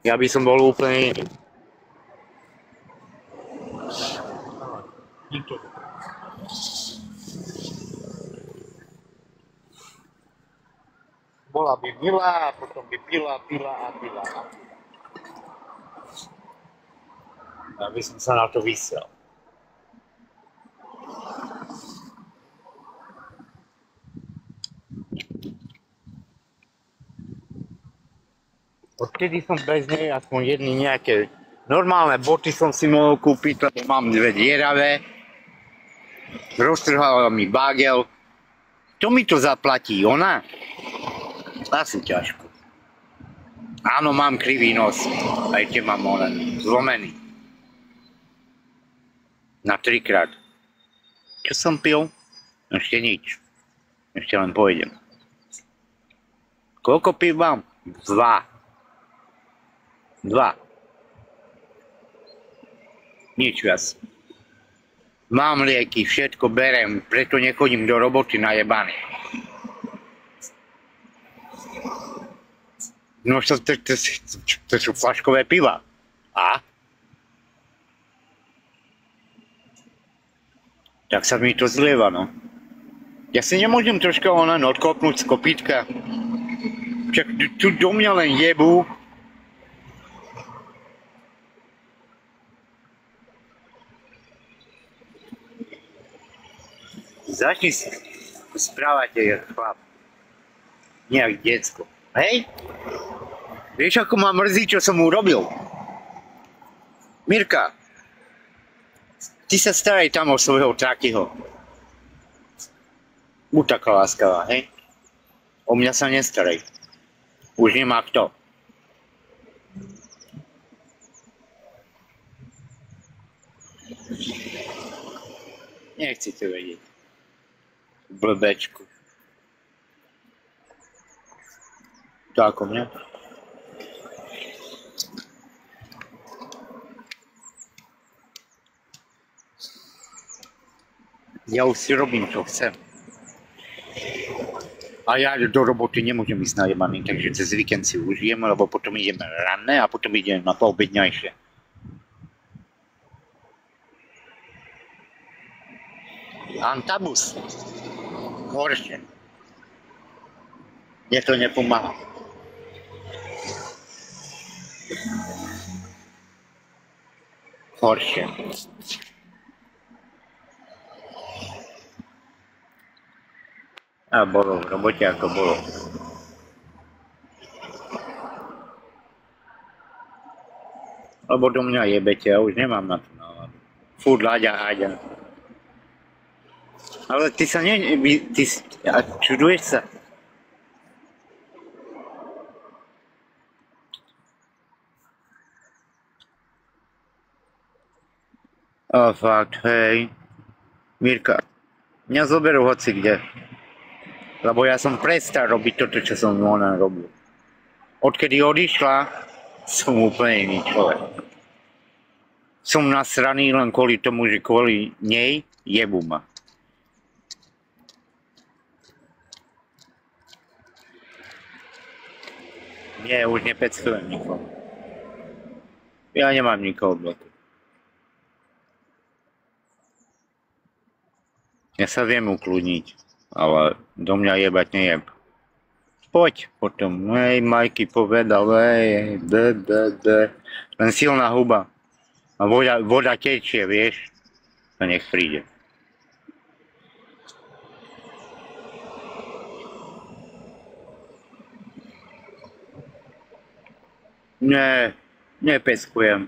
Ja by som bol úplne iný. Bola by milá a potom by pila. Ja by som sa na to vysel. Odtedy som bez nej aspoň jedny nejaké normálne boty som si mohol kúpiť, lebo mám dve dieravé. Roztrhala mi bágel. Kto mi to zaplatí? Ona? Asi ťažko. Áno, mám krivý nos. Aj tie mám len zlomený. Na 3-krát. Čo som pil? Ešte nič. Ešte len pôjdem. Koľko pív mám? 2. Nič viac. Mám lieky, všetko berem, preto nechodím do roboty najebaný. No to sú flaškové piva. A? Tak sa mi to zlieva, no. Ja si nemôžem troška len odkopnúť z kopítka. Čak tu do mňa len jebú. Začni si správať jak chlap. Nejak decko. Hej? Vieš, ako ma mrzí, čo som mu robil? Mirka, ty sa staraj tam o svojho Trakyho. Buď taká láskavá, hej? O mňa sa nestaraj. Už nemá kto. Nechci to vedieť. Blbečku. To ako mňa? Ja už si robím, čo chcem. A ja do roboty nemôžem ísť najebaný, takže cez víkend si užijem, lebo potom ideme ranné a potom ideme na poobedňajšie. Antabus. Horšie. Mne to nepomáha. Horšie. A bolo v robote ako bolo. Lebo do mňa jebete, ja už nemám na to náladu. Furt háďa. Ale ty sa a čuduješ sa? A fakt, hej. Mirka, mňa zoberú hoci kde. Lebo ja som prestal robiť toto, čo som ona robil. Odkedy odišla, som úplne iný človek. Som nasraný len kvôli tomu, že kvôli nej jebú ma. Nie, už nepectujem nikoho. Ja nemám nikoho v bloku. Ja sa viem ukludniť, ale do mňa jebať nejeb. Poď potom, hej, Majky povedal, hej, len silná huba. A voda tečie, vieš, to nech príde. Nie, nepeckujem.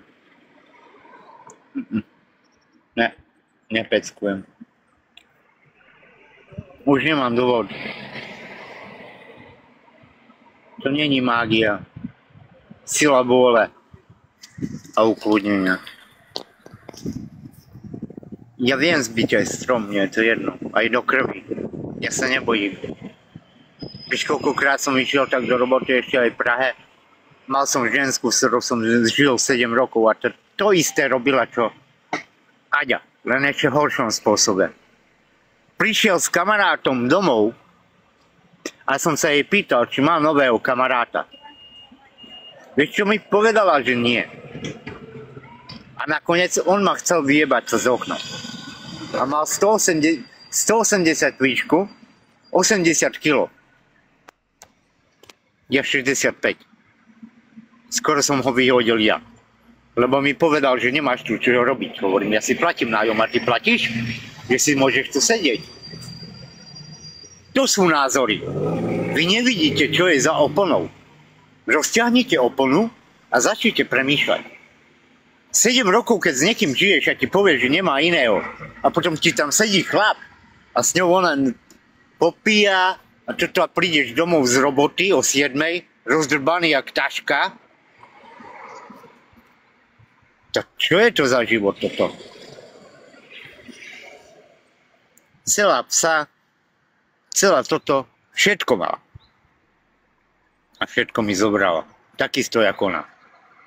Ne, nepeckujem. Už nemám dôvod. To není mágia. Sila vôle a ukludnenia. Ja viem zbiť aj strom, mne je to jedno. Aj do krvi. Ja sa nebojím. Víš, koľkokrát som išiel tak do roboty ešte aj v Prahe. Mal som ženskú, s ktorou som žil 7 rokov a to isté robila čo Aďa, len ešte v horšom spôsobe. Prišiel s kamarátom domov a som sa jej pýtal, či má nového kamaráta. Vieš čo mi povedala, že nie. A nakoniec on ma chcel vyjebať cez okno. A mal 180 výšku, 80 kg. Ja 65. Skoro som ho vyhodil ja. Lebo mi povedal, že nemáš tu čo robiť. Hovorím, ja si platím nájom a ty platíš, že si môžeš tu sedieť. To sú názory. Vy nevidíte, čo je za oponou. Rozťahnite oponu a začnite premýšľať. 7 rokov, keď s niekým žiješ a ti povieš, že nemá iného. A potom ti tam sedí chlap a s ňou ona popíja a toto a prídeš domov z roboty o 7, rozdrbaný jak taška. Tak čo je to za život toto? Celá psa, celá toto, všetko mala. A všetko mi zobrala. Takisto ako ona.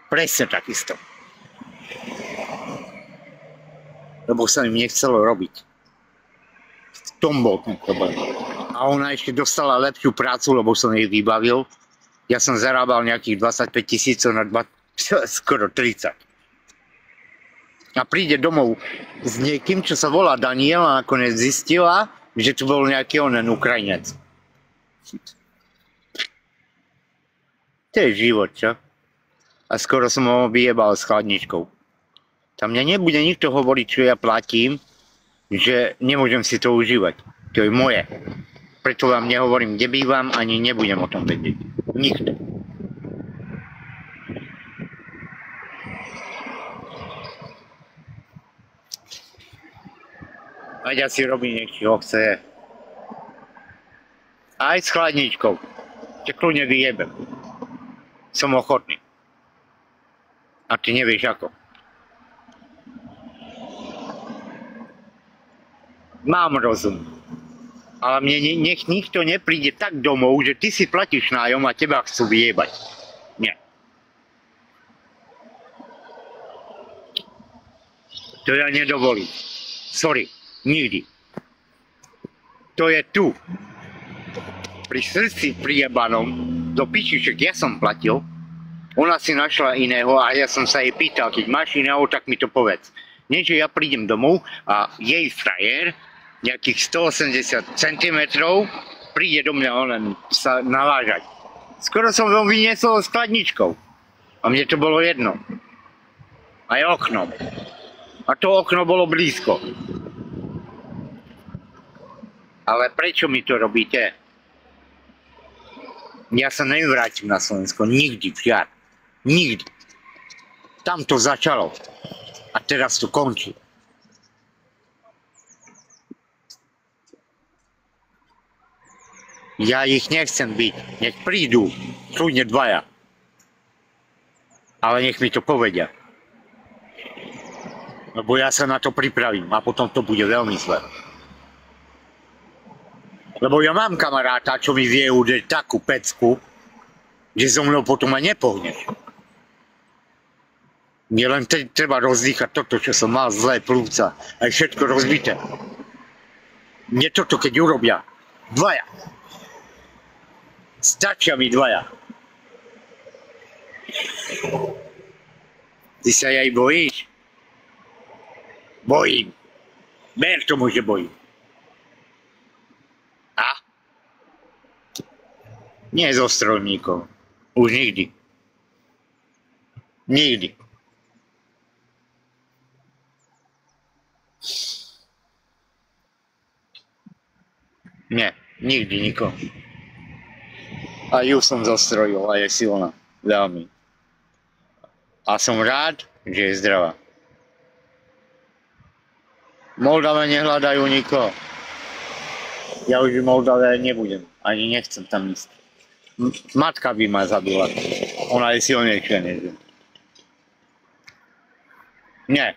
Presne takisto. Lebo sa im nechcelo robiť. V tom bol ten problém. A ona ešte dostala lepšiu prácu, lebo som jej vybavil. Ja som zarábal nejakých 25 000 na skoro 30. A príde domov s niekým, čo sa volá Daniel a nakoniec zistila, že to bol nejaký onen Ukrajinec. To je život, čo? A skoro som ho vyjebal s chladničkou. Tam mňa nebude nikto hovoriť, čo ja platím, že nemôžem si to užívať. To je moje. Preto vám nehovorím, kde bývam, ani nebudem o tom vedieť. Nikto. Aďa si robí, nech si ho chce. Aj s chladničkou. Ťa kľudne vyjebem. Som ochotný. A ty nevieš ako. mám rozum. Ale mne nech nikto nepríde tak domov, že ty si platíš nájom a teba chcú vyjebať. Nie. To ja nedovolím. Sorry, nikdy. To je tu. Pri srdci prijebanom, do pičiček ja som platil, ona si našla iného a ja som sa jej pýtal, keď máš iného, tak mi to povedz. Nie, že ja prídem domov a jej frajer, nejakých 180 cm, príde do mňa len sa navážať. Skoro som ho vyniesol s chladničkou. A mne to bolo jedno. Aj oknom. A to okno bolo blízko. Ale prečo mi to robíte? Ja sa nevrátim na Slovensko. Nikdy, žiad. Nikdy. Tam to začalo. A teraz to končí. Ja ich nechcem byť. Nech prídu. Kľudne dvaja. Ale nech mi to povedia. Lebo ja sa na to pripravím a potom to bude veľmi zle. Lebo ja mám kamaráta, čo mi vie udať takú pecku, že so mnou potom aj nepohneš. Mne len treba rozdýchať toto, čo som mal zlé plúca. Aj všetko rozbité. Nie toto, keď urobia. Dvaja. Stačia mi dvaja. Ty sa aj bojíš? Bojím. Ver tomu, že bojím. A? Nie zo strojníkov. Už nikdy. Nikdy. Nie, nikdy nikoho. A ju som zostrojil a je silná. Veľmi. A som rád, že je zdravá. Moldave nehľadajú nikoho. Ja už v Moldave nebudem. Ani nechcem tam ísť. Matka by ma zabila. Ona je silnejšia než ja. Nie.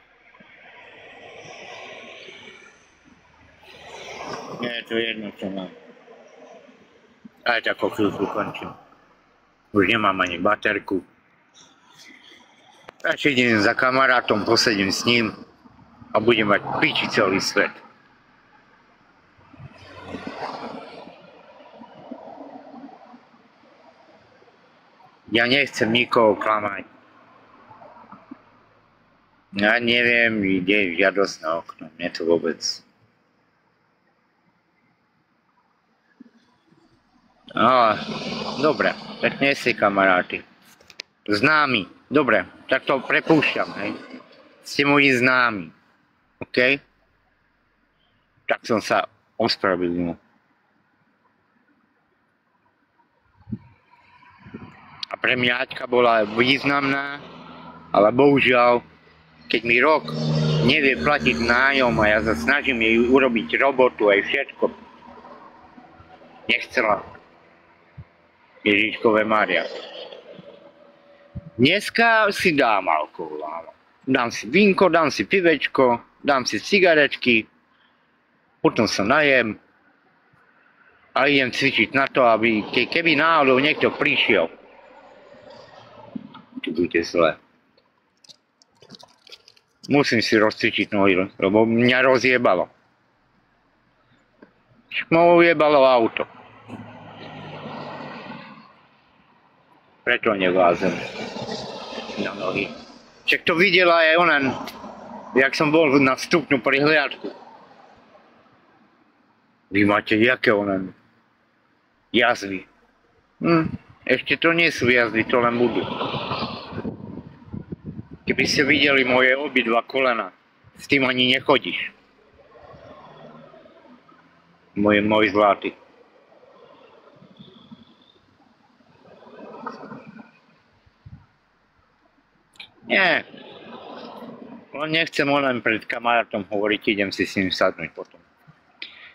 Nie, to je jedno, čo mám. Aj takú chvíľku končím. Už nemám ani baterku. Radšej idem za kamarátom, posedím s ním a budem mať piči celý svet. Ja nechcem nikoho klamať. Ja neviem, kde je žiadosť na okno. Mne to vôbec... Dobre, tak nie si kamaráti. Známi, dobre, tak to prepúšťam, hej. Ste moji známi, OK? Tak som sa ospravedlnil. A pre mňa Aťka bola významná, ale bohužiaľ, keď mi rok nevie platiť nájom a ja sa snažím jej urobiť robotu aj všetko, nechcela. Ježiškové Mária. Dneska si dám alkohol, áno. Dám si vínko, dám si pivečko, dám si cigaretky, potom sa najem a idem cvičiť na to, aby keby náhodou niekto prišiel, to bude zle. Musím si rozcvičiť nohy, lebo mňa rozjebalo. Ma ujebalo auto. Preto nevlázem na nohy. Však to videla aj ona, jak som bol na vstupnú prihliadku. Vy máte jaké ona jazvy. Ešte to nie sú jazvy, to len budú. Keby ste videli moje obidva kolena, s tým ani nechodíš. Môj zlatý. Nie. Len nechcem len pred kamarátom hovoriť, idem si s ním sadnúť potom.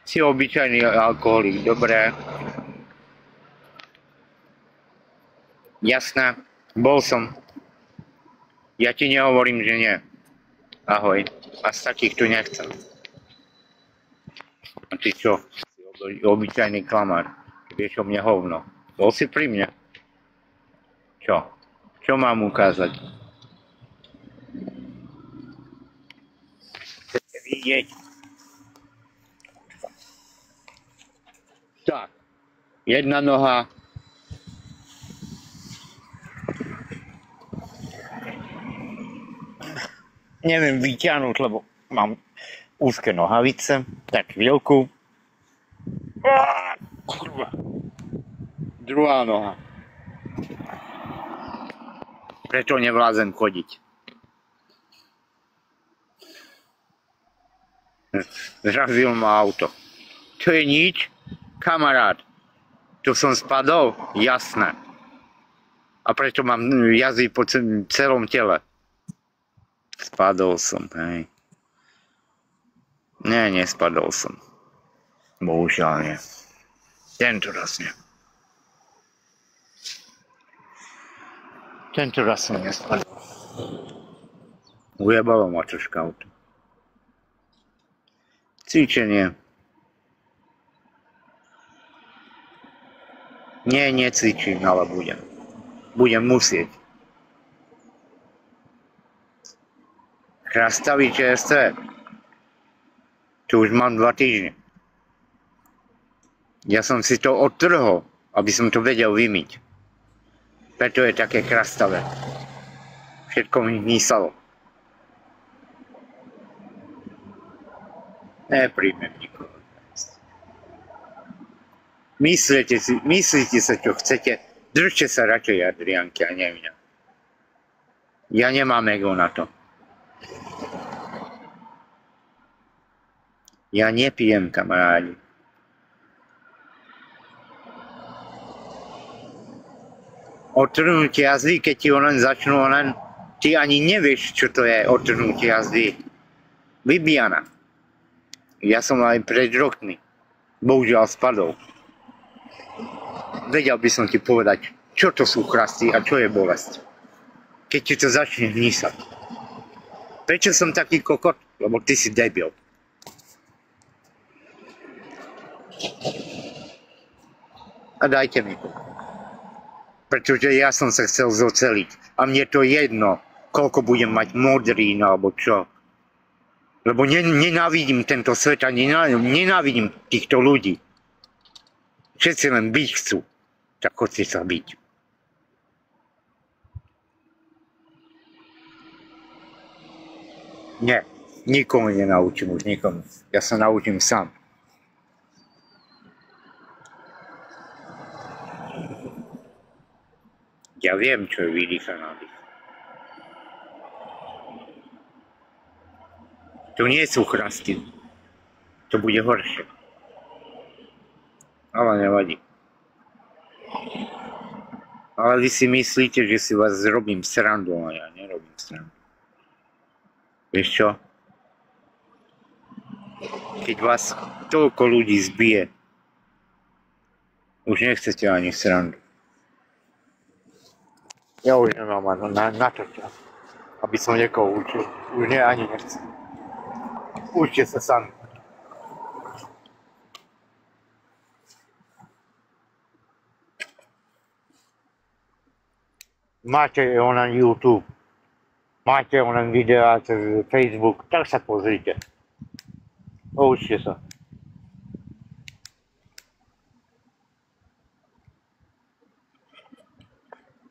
Si obyčajný alkoholik, dobré. Jasné, bol som. Ja ti nehovorím, že nie. Ahoj. A z takých tu nechcem. A ty čo? Si obyčajný klamár. Vieš o mne hovno. Bol si pri mne? Čo? Čo mám ukázať? Chcete vidieť? Tak. Jedna noha. Neviem vyťahnuť, lebo mám úzke nohavice. Tak chvíľku. Kurva. Druhá noha. Prečo nevládzem chodiť? Zrazil ma auto. To je nič? Kamarát. Tu som spadol? Jasné. A prečo mám jazvy po celom tele? Spadol som, hej. Nie, nespadol som. Bohužiaľ nie. Tento raz nie. Tento raz som nespadol. Ujebalo ma troška auto. Cvičenie. Nie, necvičím, ale budem. Budem musieť. Krastavy čerstvé. Tu už mám 2 týždne. Ja som si to odtrhol, aby som to vedel vymyť. Preto je také krastavé. Všetko mi hnísalo. Nepríjmem nikoho. Myslíte sa, čo chcete. Držte sa radšej Adriánky a nie mňa. Ja nemám ego na to. Ja nepijem, kamarádi. Odtrhnutie jazvy, keď ti len začnú ty ani nevieš, čo to je odtrhnutie jazvy. Vybíjana. Ja som aj pred rokmi. Bohužiaľ spadol. Vedel by som ti povedať, čo to sú chrasty a čo je bolesť. Keď ti to začne hnísať. Prečo som taký kokot? Lebo ty si debil. A dajte mi to. Pretože ja som sa chcel zoceliť. A mne to jedno, koľko budem mať modrín alebo čo. Lebo nenávidím tento svet a nenávidím týchto ľudí. Všetci len byť chcú. Tak chodte sa byť. Nie, nikomu nenaučím už, nikomu. Ja sa naučím sám. Ja viem, čo je výdych a nádych. To nie sú chrasty. To bude horšie. Ale nevadí. Ale vy si myslíte, že si vás robím srandu, a ja nerobím srandu. Vieš čo? Keď vás toľko ľudí zbije, už nechcete ani srandu. Ja už nemám na to čas, aby som niekoho učil. Už nie, ani nechcem. Učte sa sami. Máte na YouTube. Máte len videá cez Facebook, tak sa pozrite. Poučte sa.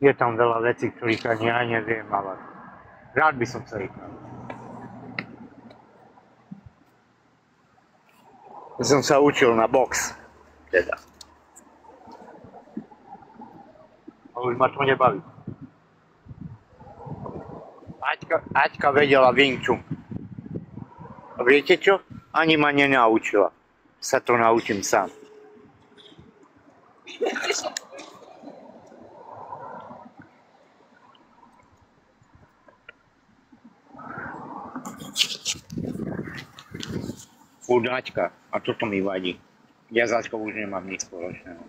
Je tam veľa vecí, ktorých ani ja neviem, ale rád by som sa ich naučil. Som sa učil na box, teda. A už ma to nebaví. Aťka vedela Wing Chun. A viete čo? Ani ma nenaučila. Sa to naučím sám. Furt Aťka. A toto mi vadí. Ja s Aťkou už nemám nič spoločného.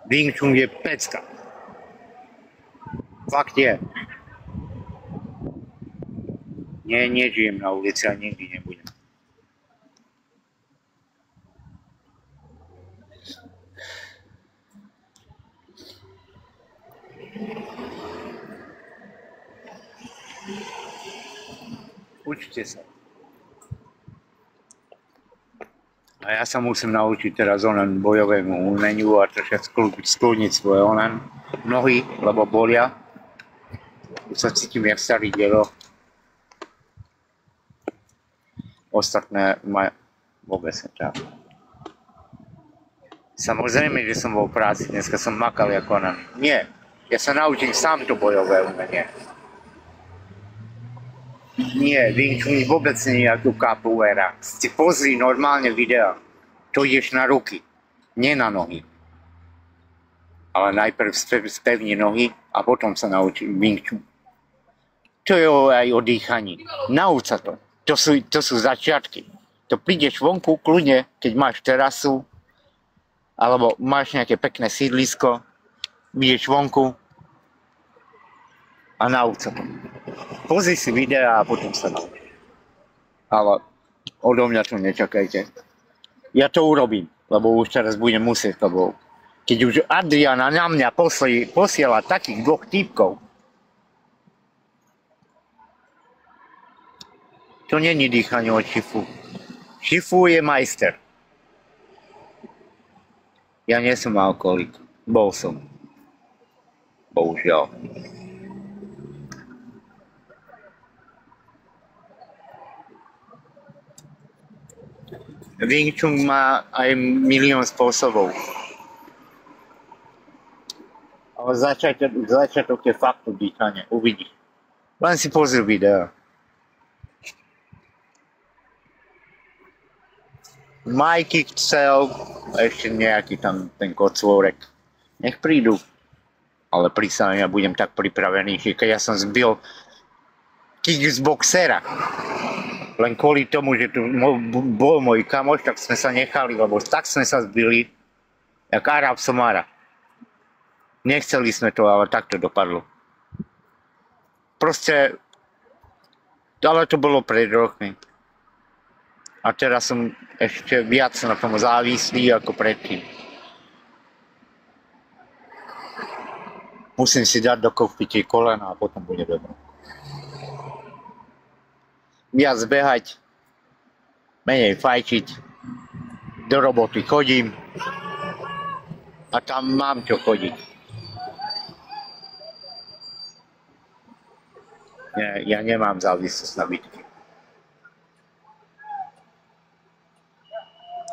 Wing Chun je pecka. Fakt je. Nežijem na ulici a nikdy nebudem. Držte sa. A ja sa musím naučiť teraz onen bojovému umeniu a trošku skľudniť svoje onen nohy, lebo bolia. Už sa cítim jak starý dedo. Ostatné ma vôbec netáva. Samozrejme, že som bol v práci, dneska som makal ako onen. Nie, ja sa naučím sám to bojové umenie. Nie, Wing Chun vôbec nie je ako capoeira. Si pozri normálne videa. To ideš na ruky, nie na nohy. Ale najprv spevni nohy a potom sa naučí Wing Chun. To je aj o dýchaní. Nauč sa to. To sú začiatky. To prídeš vonku kľudne, keď máš terasu, alebo máš nejaké pekné sídlisko, ideš vonku a nauč sa to. Pozri si videa a potom sa nauč. Ale odo mňa to nečakajte. Ja to urobím, lebo už teraz budem musieť, lebo keď už Adriana na mňa posiela takých dvoch týpkov, to není dýchanie od Shifu. Shifu je majster. Ja nie som alkoholik. Bol som. Bohužiaľ. Wing Chun má aj milión spôsobov. Ale začiatok je fakt dýchanie. Uvidíš. Len si pozri video. Majky chcel, ešte nejaký tam ten kocôrek. Nech prídu. Ale prísahám, ja budem tak pripravený, že keď ja som zbil kickboxera, len kvôli tomu, že tu bol môj kamoš, tak sme sa nechali, lebo tak sme sa zbili, jak Arab Somara. Nechceli sme to, ale tak to dopadlo. Proste, ale to bolo pred rokmi. A teraz som ešte viac na tom závislý ako predtým. Musím si dať dokopy tie kolena a potom bude dobré. Viac behať, menej fajčiť, do roboty chodím a tam mám čo chodiť. Ja nemám závislosť na bitky.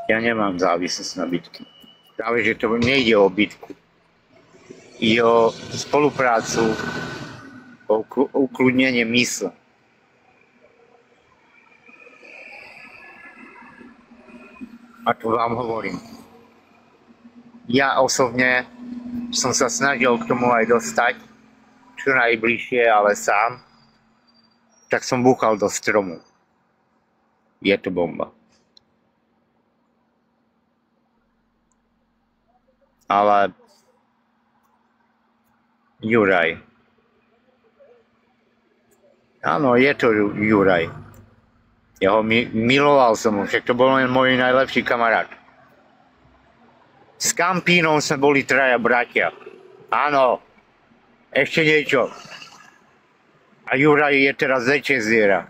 Ja nemám závislosť na bitky. Práve, že to nejde o bitku. Ide o spoluprácu, o ukludnenie mysle. A to vám hovorím. Ja osobne som sa snažil k tomu aj dostať, čo najbližšie, ale sám. Tak som búchal do stromu. Je to bomba. Ale Juraj. Áno, je to Juraj. Ja ho miloval som ho, však to bol len môj najlepší kamarát. S Campínom sme boli traja bratia. Áno, ešte niečo. A Juraj je teraz väčšie zviera.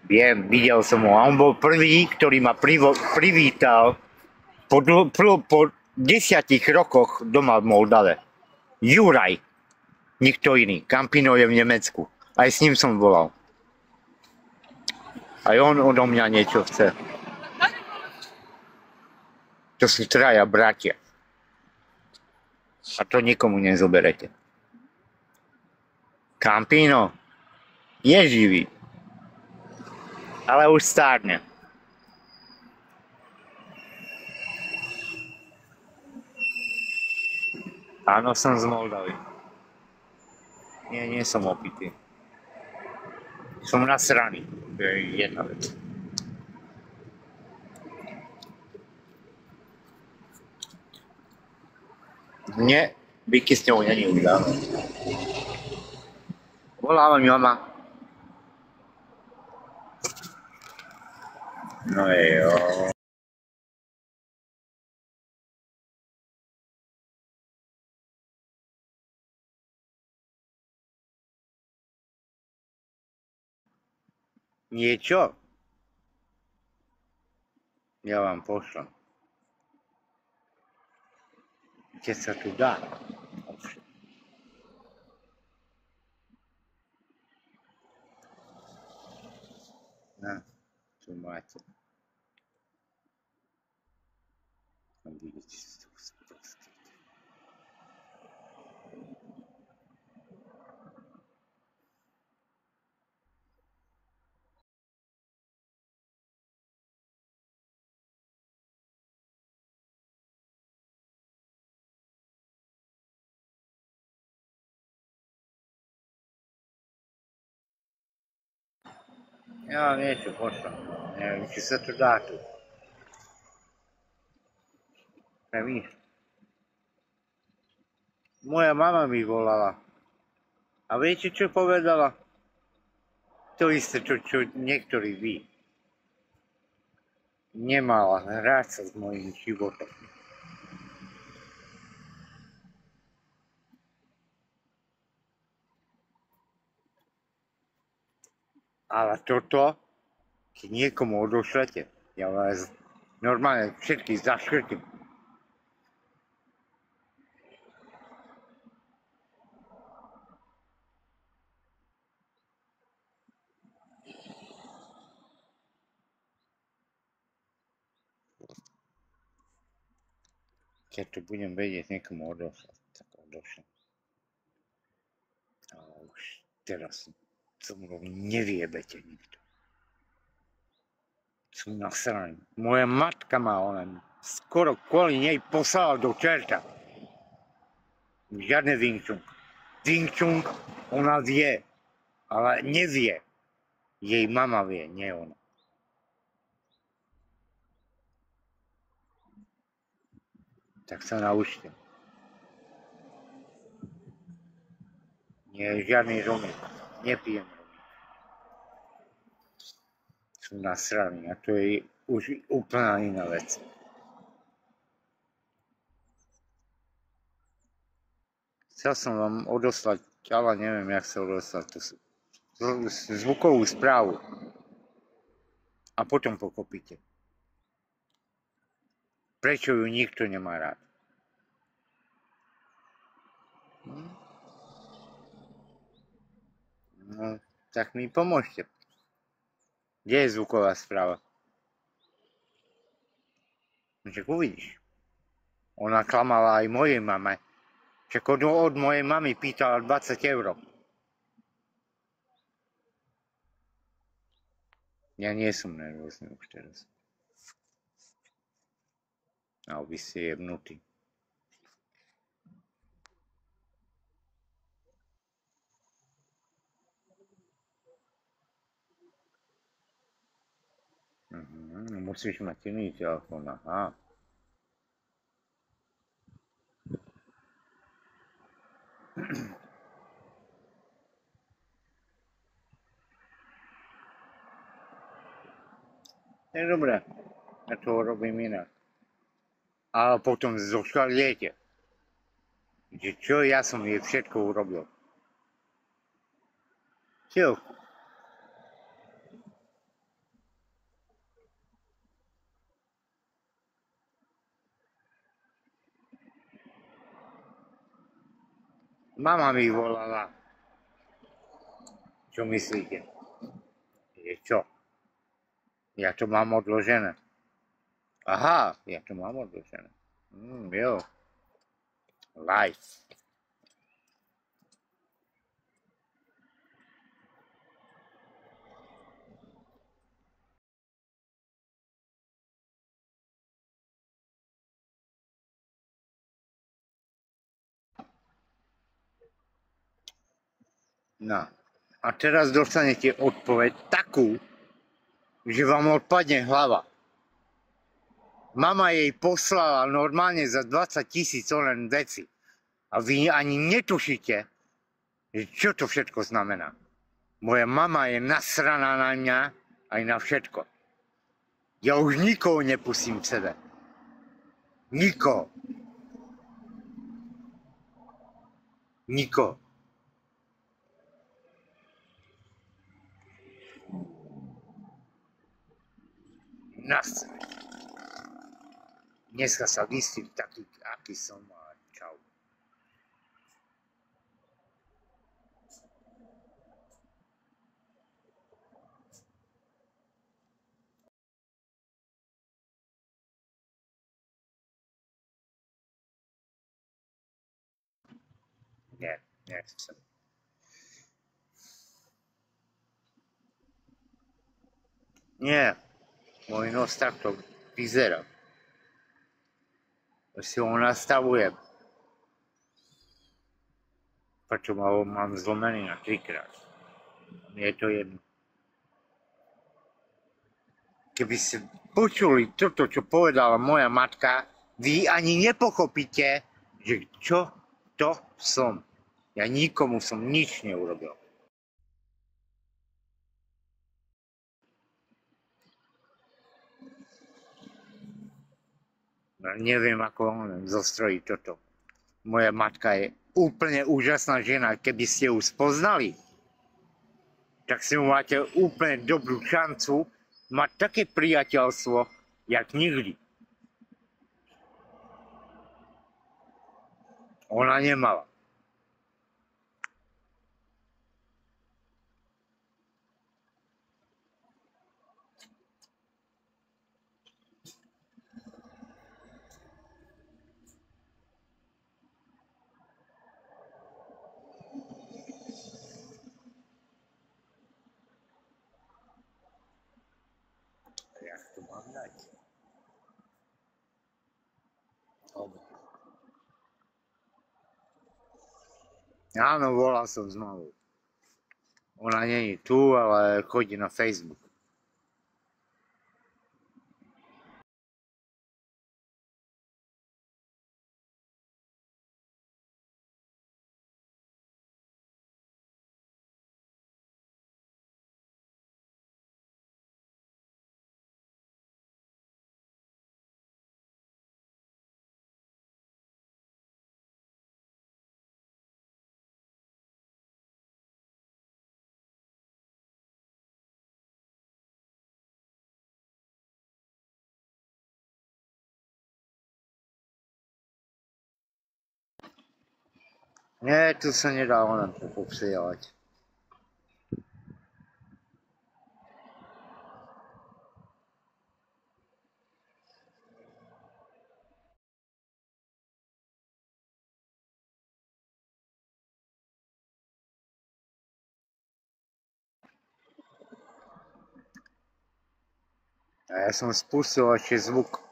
Viem, videl som ho. A on bol prvý, ktorý ma privítal po 10 rokoch doma v Moldave. Juraj. Nikto iný. Campino je v Nemecku. Aj s ním som volal. Aj on odo mňa niečo chce. To sú traja bratia. A to nikomu nezoberete. Campino je živý. Ale už stárne. Áno, som z Moldavy. Nie som opitý. Som nasraný. To je jedna vec. Nie, byky s ňou není už dávno. Voláva mi mama. No jo. Niečo? Ja vám pošlem. Keď sa tu dá. Na, tu máte. A vidíte, že to sprosté. Ja vám niečo pošlem. Neviem, či sa to dá tu. Premýšľam. Moja mama mi volala. A viete, čo povedala? To isté, čo niektorí vy. Nemala hrať sa s mojím životom. Ale toto, keď niekomu odošlete, ja vás normálne všetkých zaškrtím. Keď to budem vedieť niekomu odošľať, tak odošlem. Ale už teraz so mnou neviebete nikto. Som nasraný. Moja matka ma len skoro kvôli nej poslala do čerta. Žiadne Wing Chun. Wing Chun ona vie, ale nevie. Jej mama vie, nie ona. Tak sa naučte. Nie je žiadny romík. Nepijem romík. Som nasraný a to je už úplná iná vec. Chcel som vám odoslať, ale neviem, jak sa odoslať tú zvukovú správu. A potom pokopíte. Prečo ju nikto nemá rád? No, tak mi pomôžte. Kde je zvuková správa? Však uvidíš. Ona klamala aj mojej mame. Však od mojej mamy pýtala 20 €. Ja nie som nervózny už teraz. A vy si jebnutý. Musíš mať iný telefón, aha. Je dobré, ja to robím inak. Ale potom zoškaliete, že čo ja som jej všetko urobil. Čo? Mama mi volala. Čo myslíte? Je čo? Ja to mám odložené. Aha, ja to mám odložené. Jo. Life. No. A teraz dostanete odpoveď takú, že vám odpadne hlava. Mama jej poslala normálne za 20 000 len veci. A vy ani netušíte, že čo to všetko znamená. Moja mama je nasraná na mňa aj na všetko. Ja už nikoho nepustím k sebe. Nikoho. Nikoho. na scéne. Dneska sa vystím taký, aký som a čau. Nie, nechcem. Nie, môj nos takto vyzerá. Si ho nastavujem. Prečo ho mám zlomený na 3-krát. Je to jedno. Keby ste počuli toto, čo povedala moja matka, vy ani nepochopíte, že čo to som. Ja nikomu som nič neurobil. No, neviem, ako on zostrojí toto. Moja matka je úplne úžasná žena. Keby ste ju spoznali, tak si mu máte úplne dobrú šancu mať také priateľstvo, jak nikdy. Ona nemala. Jak to mám dať? Dobre. Áno, volal som s mamou. Ona nie je tu, ale chodí na Facebook. Nie, tu sa nedá len popsielať. A ja som spustil ešte zvuk.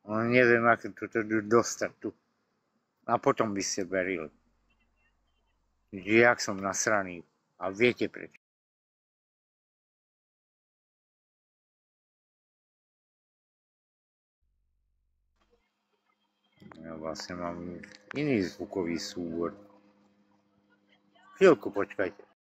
No neviem, ako to dostať tu. A potom by ste verili. Že jak som nasraný. A viete prečo. Ja vlastne mám iný zvukový súbor. Chvíľku počkajte.